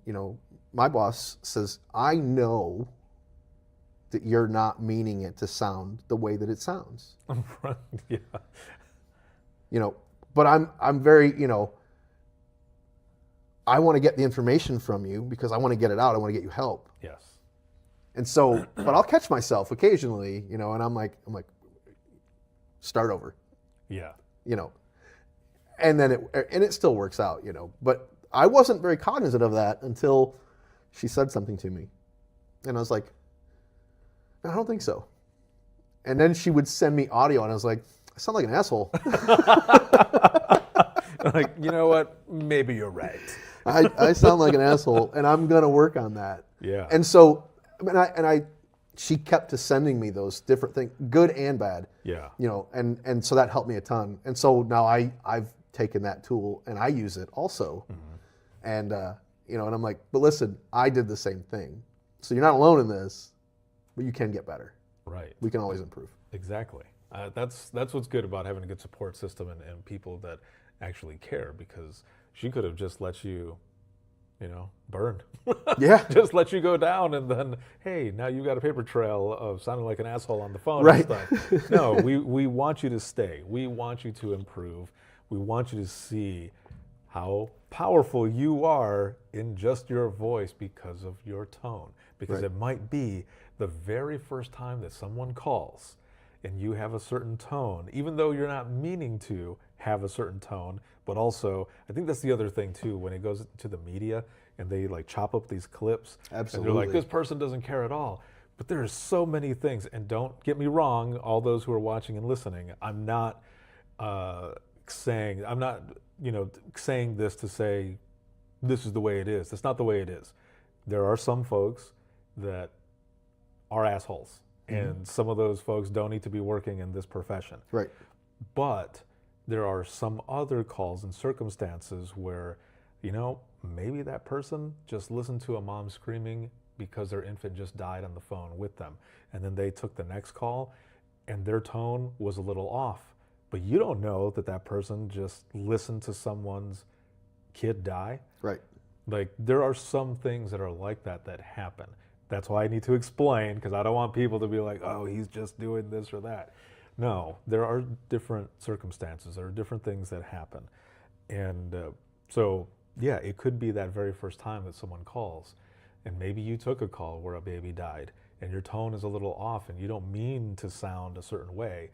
my boss says, I know that you're not meaning it to sound the way that it sounds. Yeah. But I'm very, I want to get the information from you because I want to get it out. I want to get you help. Yes. And so, but I'll catch myself occasionally, and I'm like, start over. Yeah. And then it still works out, but I wasn't very cognizant of that until she said something to me. And I was like, I don't think so. And then she would send me audio and I was like, I sound like an asshole. Like, you know what? Maybe you're right. I sound like an asshole and I'm going to work on that. Yeah. And so, she kept sending me those different things, good and bad. Yeah. And so that helped me a ton. And so now I've taken that tool and I use it also. And, and I'm like, but listen, I did the same thing. So you're not alone in this, but you can get better. Right. We can always improve. Exactly. That's what's good about having a good support system and people that actually care, because she could have just let you, burn. Yeah. Just let you go down and then, hey, now you got a paper trail of sounding like an asshole on the phone Right. and stuff. No, we want you to stay. We want you to improve. We want you to see how powerful you are in just your voice because of your tone. Because Right. it might be the very first time that someone calls and you have a certain tone, even though you're not meaning to have a certain tone. But also, I think that's the other thing too, when it goes to the media and they like chop up these clips. Absolutely. And they're like, this person doesn't care at all. But there's so many things, and don't get me wrong, all those who are watching and listening, I'm not saying this to say this is the way it is. That's not the way it is. There are some folks that are assholes, and some of those folks don't need to be working in this profession. Right. But there are some other calls and circumstances where, maybe that person just listened to a mom screaming because their infant just died on the phone with them. And then they took the next call and their tone was a little off. But you don't know that person just listened to someone's kid die. Right. Like, there are some things that are like that happen. That's why I need to explain, because I don't want people to be like, oh, he's just doing this or that. No, there are different circumstances. There are different things that happen. And so, yeah, it could be that very first time that someone calls. And maybe you took a call where a baby died and your tone is a little off and you don't mean to sound a certain way.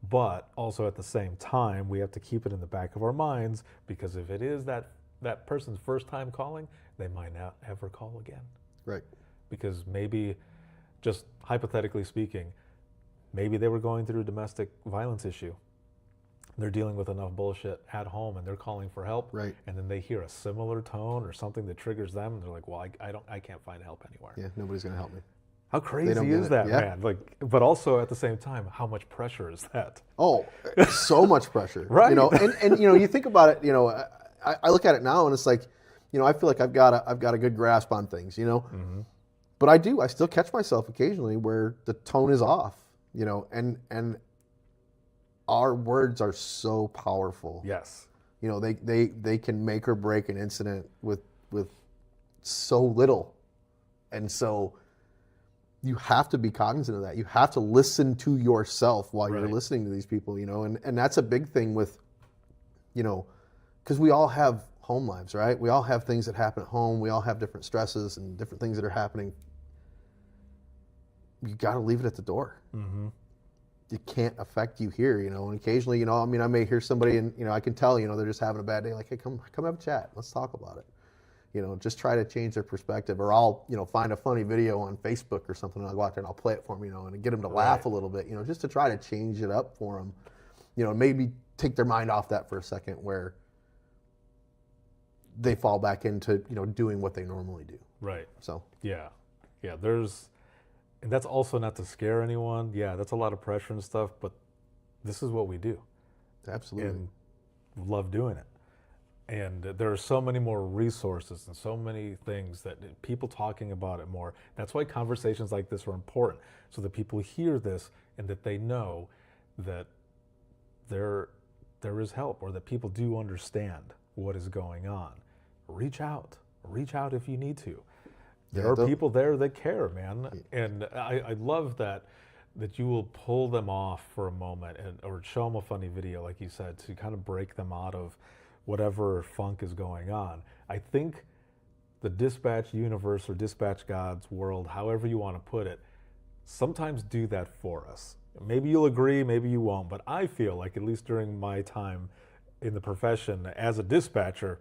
But also at the same time, we have to keep it in the back of our minds, because if it is that person's first time calling, they might not ever call again. Right. Because maybe, just hypothetically speaking, maybe they were going through a domestic violence issue. They're dealing with enough bullshit at home and they're calling for help. Right. And then they hear a similar tone or something that triggers them, and they're like, well, I can't find help anywhere. Yeah, nobody's going to help me. How crazy don't is get it. that, Yeah. man? Like, but also at the same time, how much pressure is that? Oh, so much pressure. Right. And you think about it, I look at it now and it's like, I feel like I've got a good grasp on things, Mm-hmm. But I still catch myself occasionally where the tone is off, and our words are so powerful. Yes. You know, they can make or break an incident with so little. And so you have to be cognizant of that. You have to listen to yourself while you're listening to these people, you know, and that's a big thing with, you know, because we all have home lives, right? We all have things that happen at home. We all have different stresses and different things that are happening. You got to leave it at the door. Mm-hmm. It can't affect you here, you know, and occasionally, you know, I mean, I may hear somebody and, you know, I can tell, you know, they're just having a bad day. Like, hey, come have a chat. Let's talk about it. You know, just try to change their perspective, or I'll, you know, find a funny video on Facebook or something, and I'll go out there and I'll play it for them, you know, and get them to laugh a little bit, you know, just to try to change it up for them, you know, maybe take their mind off that for a second where they fall back into, you know, doing what they normally do. Right. So. Yeah. And that's also not to scare anyone. Yeah, that's a lot of pressure and stuff, but this is what we do. Absolutely. And love doing it. And there are so many more resources and so many things that people talking about it more. That's why conversations like this are important, so that people hear this and that they know that there is help, or that people do understand what is going on. Reach out if you need to. There are people there that care, man. And I love that you will pull them off for a moment, or show them a funny video, like you said, to kind of break them out of whatever funk is going on. I think the dispatch universe, or dispatch God's world, however you want to put it, sometimes do that for us. Maybe you'll agree, maybe you won't, but I feel like, at least during my time in the profession as a dispatcher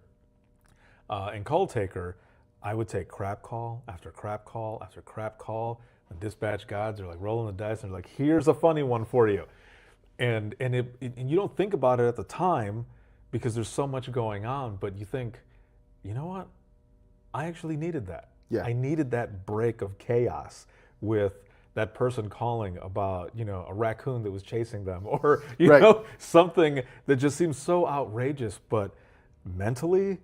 and call taker, I would take crap call after crap call after crap call. The dispatch gods are like rolling the dice, and they're like, here's a funny one for you. And you don't think about it at the time because there's so much going on, but you think, you know what? I actually needed that. Yeah. I needed that break of chaos with that person calling about, you know, a raccoon that was chasing them, or, you know, something that just seems so outrageous, but mentally,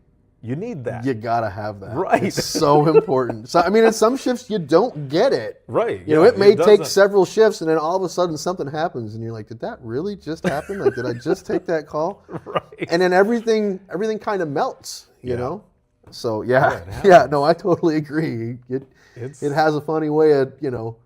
you need that. You gotta have that. Right. It's so important. So, I mean, in some shifts you don't get it. Right. You know, it may take several shifts, and then all of a sudden something happens, and you're like, did that really just happen? Like, did I just take that call? Right. And then everything kind of melts, you know? So, no, I totally agree. It has a funny way of, you know,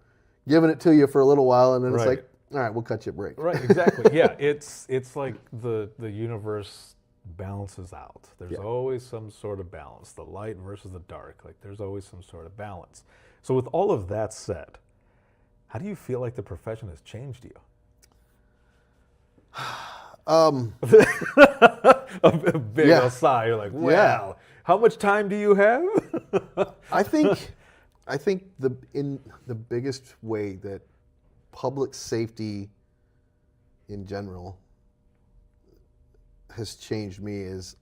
giving it to you for a little while, and then it's like, all right, we'll cut you a break. Right, exactly. Yeah, it's like the universe balances out. There's always some sort of balance, the light versus the dark. Like, there's always some sort of balance. So with all of that said, how do you feel like the profession has changed you? A big old sigh. You're like, well, how much time do you have? I think the biggest way that public safety in general has changed me is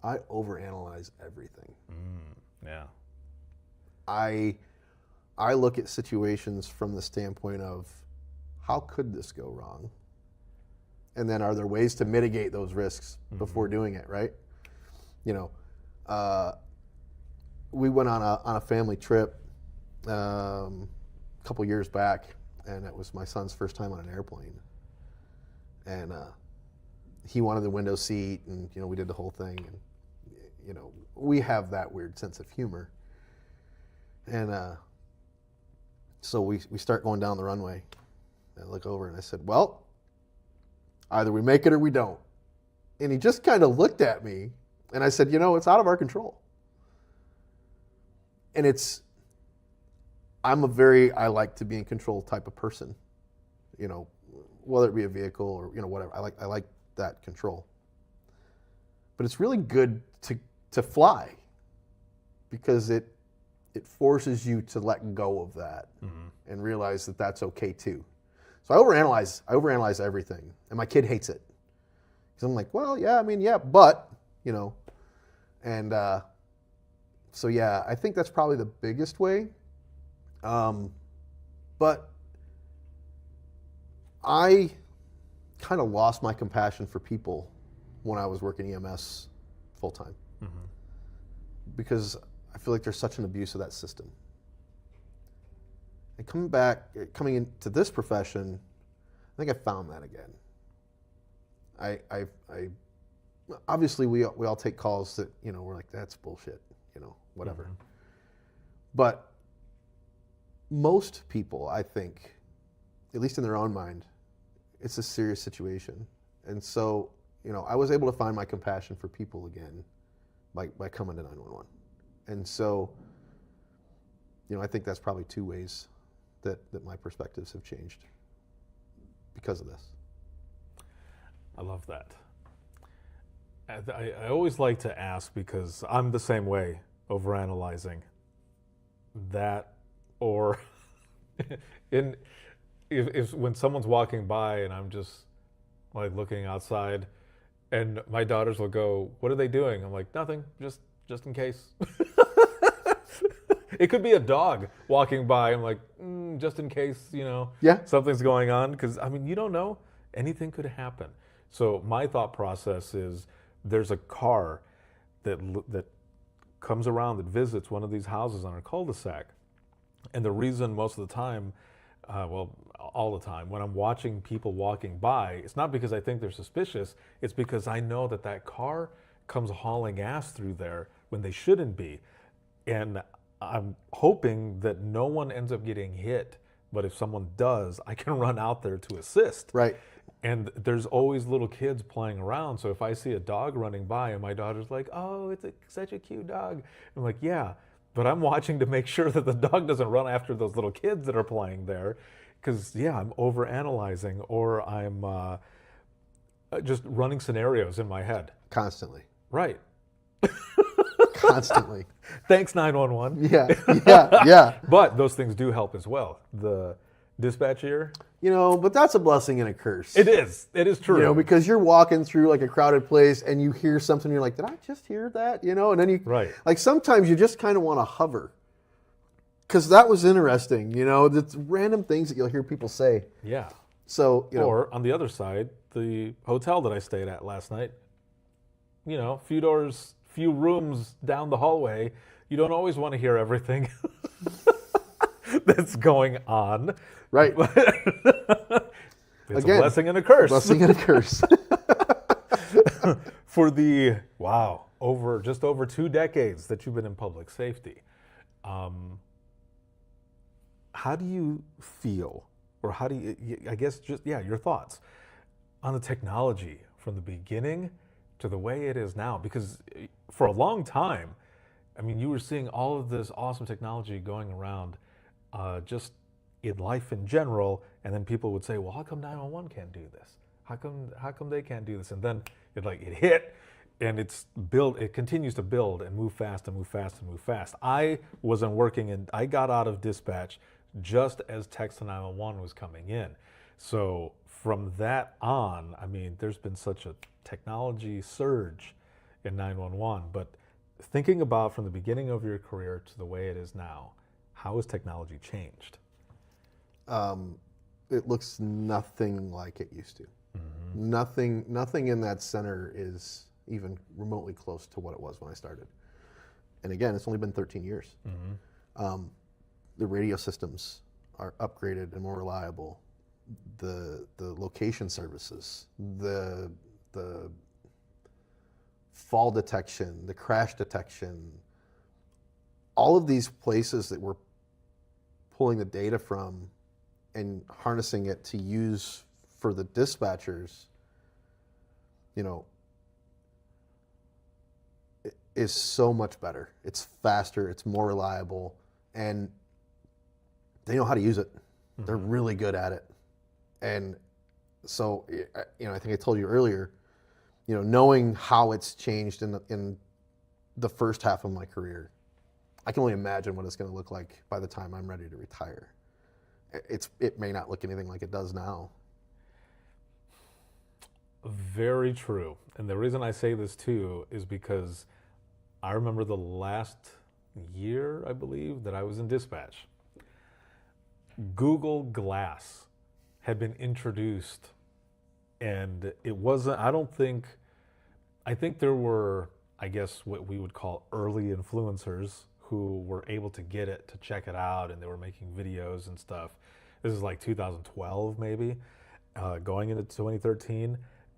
I overanalyze everything. Yeah. I look at situations from the standpoint of, how could this go wrong? And then, are there ways to mitigate those risks before doing it, right? You know, we went on a family trip a couple years back, and it was my son's first time on an airplane. And he wanted the window seat, and, you know, we did the whole thing. And, you know, we have that weird sense of humor. And so we start going down the runway. I look over and I said, well, either we make it or we don't. And he just kind of looked at me, and I said, you know, it's out of our control. And I like to be in control type of person, you know, whether it be a vehicle or, you know, whatever. I like that control. But it's really good to fly, because it forces you to let go of that and realize that that's okay too. So I overanalyze everything, and my kid hates it. Because I'm like, well, yeah, I mean, yeah, but, you know, and so yeah, I think that's probably the biggest way. But I kind of lost my compassion for people when I was working EMS full time, because I feel like there's such an abuse of that system. And coming into this profession, I think I found that again. I obviously we all take calls that, you know, we're like, that's bullshit, you know, whatever. But most people, I think, at least in their own mind, it's a serious situation. And so, you know, I was able to find my compassion for people again by coming to 911. And so, you know, I think that's probably two ways that my perspectives have changed because of this. I love that. I always like to ask, because I'm the same way, overanalyzing that, or if when someone's walking by and I'm just like looking outside, and my daughters will go, "What are they doing?" I'm like, "Nothing, just in case." It could be a dog walking by. I'm like, just in case, you know, something's going on, because I mean, you don't know, anything could happen. So my thought process is, there's a car that comes around, that visits one of these houses on a cul-de-sac. And the reason most of the time, well, all the time, when I'm watching people walking by, it's not because I think they're suspicious, it's because I know that that car comes hauling ass through there when they shouldn't be. And I'm hoping that no one ends up getting hit, but if someone does, I can run out there to assist. Right. And there's always little kids playing around. So if I see a dog running by and my daughter's like, "Oh, it's such a cute dog," I'm like, "Yeah," but I'm watching to make sure that the dog doesn't run after those little kids that are playing there. Because, yeah, I'm overanalyzing, or I'm just running scenarios in my head. Constantly. Right. Constantly. Thanks, 911. Yeah. But those things do help as well. The dispatch ear. You know, but that's a blessing and a curse. It is. It is true. You know, because you're walking through like a crowded place and you hear something, you're like, did I just hear that? You know, and then you, like sometimes you just kind of want to hover. Because that was interesting, you know, it's random things that you'll hear people say. Yeah. So, you know. Or on the other side, the hotel that I stayed at last night, you know, few rooms down the hallway, you don't always want to hear everything that's going on. Right. It's again, a blessing and a curse. Blessing and a curse. For the, just over 2 decades that you've been in public safety, how do you feel, or how do you, I guess your thoughts on the technology from the beginning to the way it is now? Because for a long time, I mean, you were seeing all of this awesome technology going around just in life in general, and then people would say, "Well, how come 911 can't do this? How come they can't do this?" And then it hit, and it continues to build and move fast and move fast and move fast. I wasn't working, and I got out of dispatch just as text to 911 was coming in. So from that on, I mean, there's been such a technology surge in 911. But thinking about from the beginning of your career to the way it is now, how has technology changed? It looks nothing like it used to. Mm-hmm. Nothing in that center is even remotely close to what it was when I started. And again, it's only been 13 years. Mm-hmm. The radio systems are upgraded and more reliable. The location services, the fall detection, the crash detection, all of these places that we're pulling the data from and harnessing it to use for the dispatchers, you know, it is so much better. It's faster, it's more reliable, and they know how to use it. Mm-hmm. They're really good at it. And so, you know, I think I told you earlier, you know, knowing how it's changed in the first half of my career, I can only imagine what it's going to look like by the time I'm ready to retire. It may not look anything like it does now. Very true. And the reason I say this too is because I remember the last year, I believe, that I was in dispatch. Google Glass had been introduced, and it wasn't, I think there were, I guess, what we would call early influencers who were able to get it, to check it out, and they were making videos and stuff. This is like 2012 maybe, going into 2013.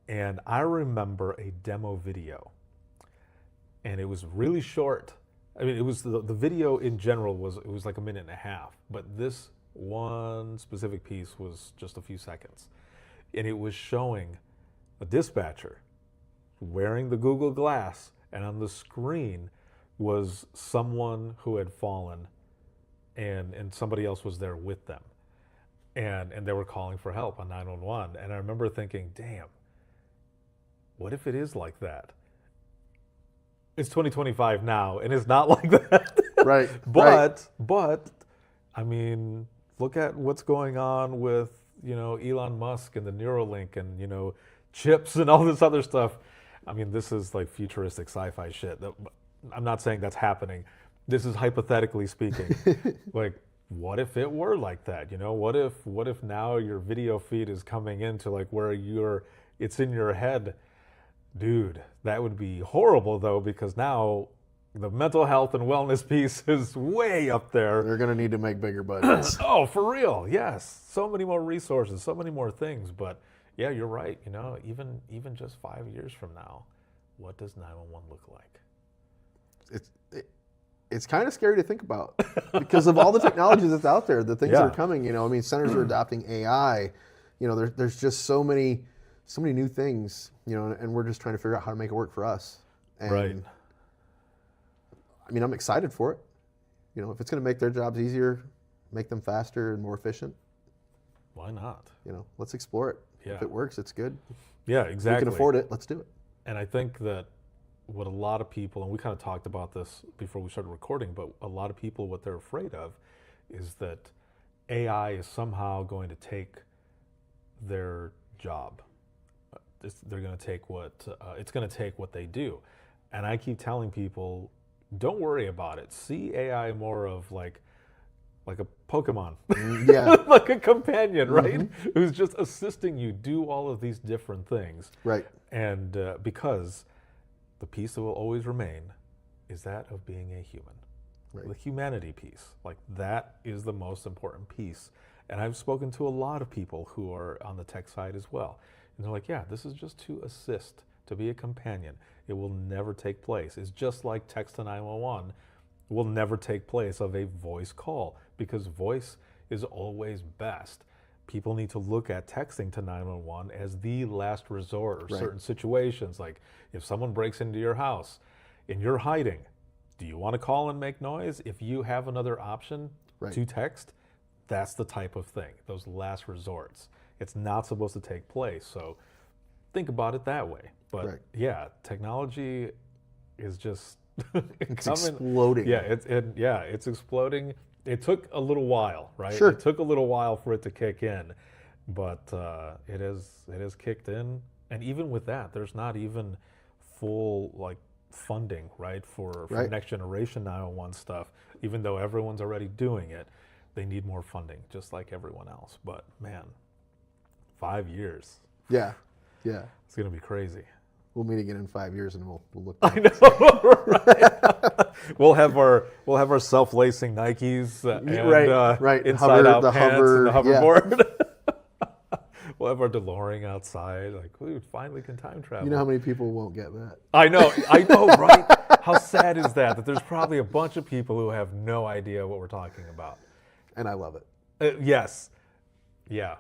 And I remember a demo video, and it was really short. I mean, it was the video in general was like a minute and a half, but this one specific piece was just a few seconds. And it was showing a dispatcher wearing the Google Glass, and on the screen was someone who had fallen, and somebody else was there with them. And they were calling for help on 911. And I remember thinking, damn, what if it is like that? It's 2025 now, and it's not like that. Right. But, I mean, look at what's going on with, Elon Musk and the Neuralink and, chips and all this other stuff. I mean, this is like futuristic sci-fi shit. I'm not saying that's happening. This is hypothetically speaking. Like, what if it were like that? What if now your video feed is coming into like where it's in your head? Dude, that would be horrible though, because now the mental health and wellness piece is way up there. They're going to need to make bigger budgets. Oh, for real. Yes. So many more resources, so many more things. But yeah, you're right. Even just 5 years from now, what does 911 look like? It's kind of scary to think about because of all the technology that's out there, the things that are coming. Centers are adopting AI. There's just so many new things. And we're just trying to figure out how to make it work for us. And, right. I'm excited for it. If it's going to make their jobs easier, make them faster and more efficient. Why not? Let's explore it. Yeah. If it works, it's good. Yeah, exactly. We can afford it. Let's do it. And I think that what a lot of people, and we kind of talked about this before we started recording, but a lot of people, what they're afraid of is that AI is somehow going to take their job. They're going to take it's going to take what they do. And I keep telling people, don't worry about it. See AI more of like a Pokemon, Yeah, like a companion, right? Who's just assisting you do all of these different things. right. And because the piece that will always remain is that of being a human. Right. The humanity piece, like that is the most important piece. And I've spoken to a lot of people who are on the tech side as well. And they're like, yeah, this is just to assist, to be a companion. It will never take place. It's just like text to 911 will never take place of a voice call, because voice is always best. People need to look at texting to 911 as the last resort, or certain situations. Like if someone breaks into your house and you're hiding, do you want to call and make noise? If you have another option to text, that's the type of thing, those last resorts. It's not supposed to take place. So think about it that way. But yeah, technology is just it's exploding. Yeah, it's exploding. It took a little while, right? Sure. It took a little while for it to kick in, but it has kicked in. And even with that, there's not even full like funding, right, for next generation 911 stuff. Even though everyone's already doing it, they need more funding, just like everyone else. But man, 5 years. Yeah. It's gonna be crazy. We'll meet again in 5 years, and we'll look I back. know, right? We'll have our self-lacing Nikes and inside out the pants hover, and the hoverboard. We'll have our DeLorean outside. Like, we finally can time travel. You know how many people won't get that? I know, right? How sad is that there's probably a bunch of people who have no idea what we're talking about. And I love it. Yes. Yeah.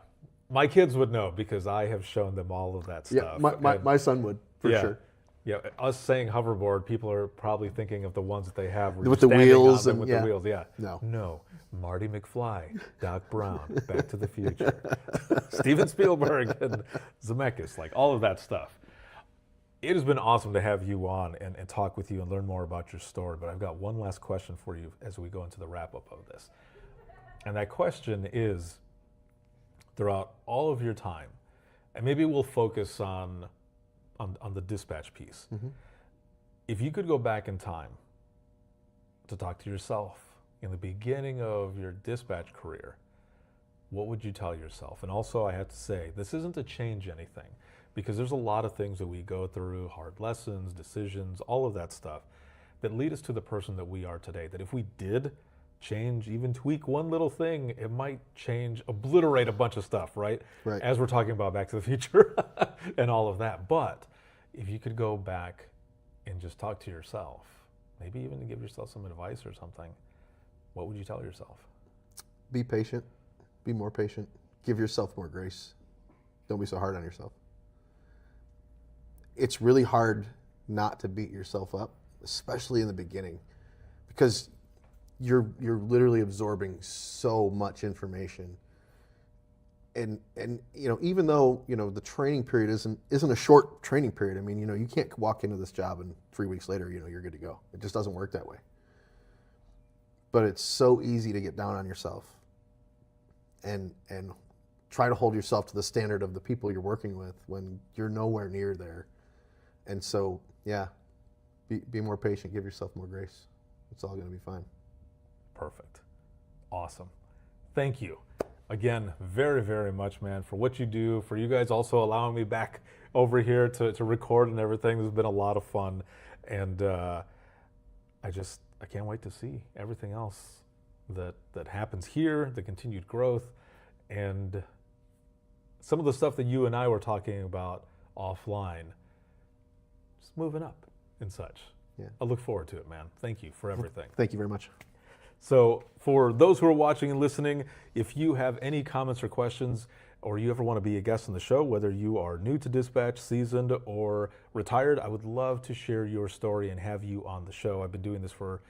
My kids would know because I have shown them all of that stuff. Yeah, my son would, for sure. Yeah, us saying hoverboard, people are probably thinking of the ones that they have with the wheels the wheels. Yeah. No. Marty McFly, Doc Brown, Back to the Future, Steven Spielberg, and Zemeckis, like all of that stuff. It has been awesome to have you on and talk with you and learn more about your story. But I've got one last question for you as we go into the wrap up of this. And that question is, throughout all of your time, and maybe we'll focus on the dispatch piece. Mm-hmm. If you could go back in time to talk to yourself in the beginning of your dispatch career, what would you tell yourself? And also, I have to say, this isn't to change anything, because there's a lot of things that we go through, hard lessons, decisions, all of that stuff, that lead us to the person that we are today, that if we did change, even tweak one little thing, it might obliterate a bunch of stuff, right? Right. As we're talking about Back to the Future and all of that. But if you could go back and just talk to yourself, maybe even to give yourself some advice or something, what would you tell yourself? Be patient. Be more patient. Give yourself more grace. Don't be so hard on yourself. It's really hard not to beat yourself up, especially in the beginning, because you're literally absorbing so much information. And even though the training period isn't a short training period. I mean, you can't walk into this job and 3 weeks later you're good to go. It just doesn't work that way. But it's so easy to get down on yourself and try to hold yourself to the standard of the people you're working with when you're nowhere near there. And so, yeah, be more patient, give yourself more grace. It's all going to be fine. Perfect. Awesome. Thank you again very, very much, man, for what you do, for you guys also allowing me back over here to record and everything. This has been a lot of fun. And I can't wait to see everything else that happens here, the continued growth, and some of the stuff that you and I were talking about offline, just moving up and such. Yeah. I look forward to it, man. Thank you for everything. Thank you very much. So for those who are watching and listening, if you have any comments or questions, or you ever want to be a guest on the show, whether you are new to dispatch, seasoned, or retired, I would love to share your story and have you on the show. I've been doing this for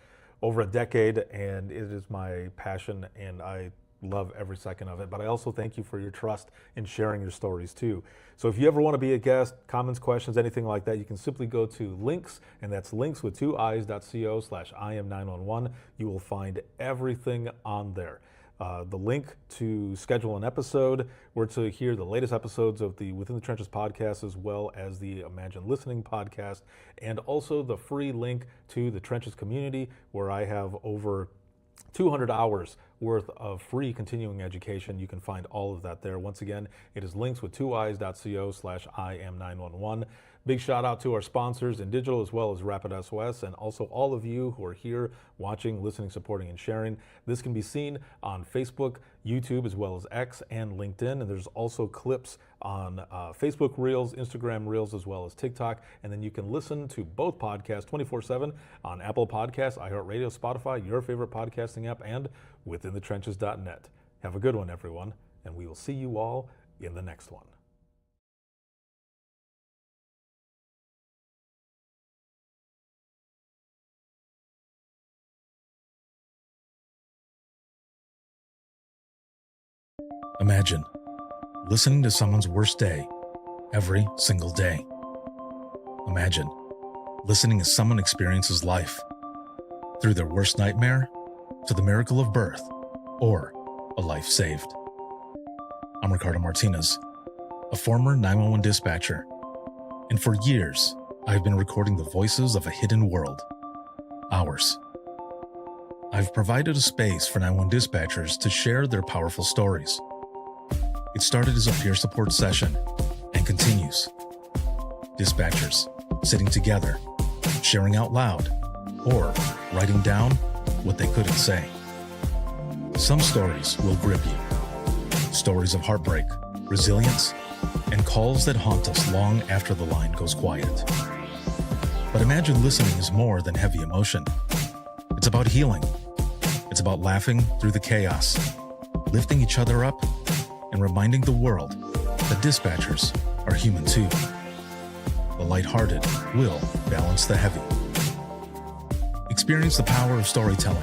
over a decade, and it is my passion, and I love every second of it. But I also thank you for your trust in sharing your stories too. So if you ever want to be a guest, comments, questions, anything like that, you can simply go to links, and that's links with 2i's.co/IM911. You will find everything on there. The link to schedule an episode, or to hear the latest episodes of the Within the Trenches podcast, as well as the Imagine Listening podcast, and also the free link to the Trenches community, where I have over 200 hours worth of free continuing education. You can find all of that there. Once again, it is links with 2i's.co/IM911. Big shout out to our sponsors in digital, as well as Rapid SOS, and also all of you who are here watching, listening, supporting, and sharing. This can be seen on Facebook, YouTube, as well as X and LinkedIn. And there's also clips on Facebook Reels, Instagram Reels, as well as TikTok. And then you can listen to both podcasts 24/7 on Apple Podcasts, iHeartRadio, Spotify, your favorite podcasting app, and withinthetrenches.net. Have a good one, everyone, and we will see you all in the next one. Imagine listening to someone's worst day every single day. Imagine listening as someone experiences life, through their worst nightmare to the miracle of birth or a life saved. I'm Ricardo Martinez, a former 911 dispatcher, and for years I've been recording the voices of a hidden world, ours. I've provided a space for 911 dispatchers to share their powerful stories. It started as a peer support session and continues. Dispatchers sitting together, sharing out loud, or writing down what they couldn't say. Some stories will grip you. Stories of heartbreak, resilience, and calls that haunt us long after the line goes quiet. But Imagine Listening is more than heavy emotion. It's about healing. It's about laughing through the chaos, lifting each other up, and reminding the world that dispatchers are human too. The lighthearted will balance the heavy. Experience the power of storytelling,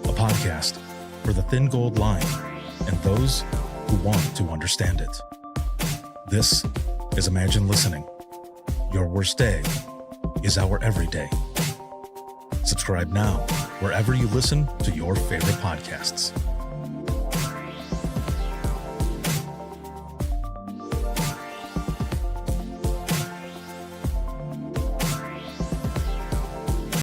a podcast for the thin gold line and those who want to understand it. This is Imagine Listening. Your worst day is our everyday. Subscribe now wherever you listen to your favorite podcasts.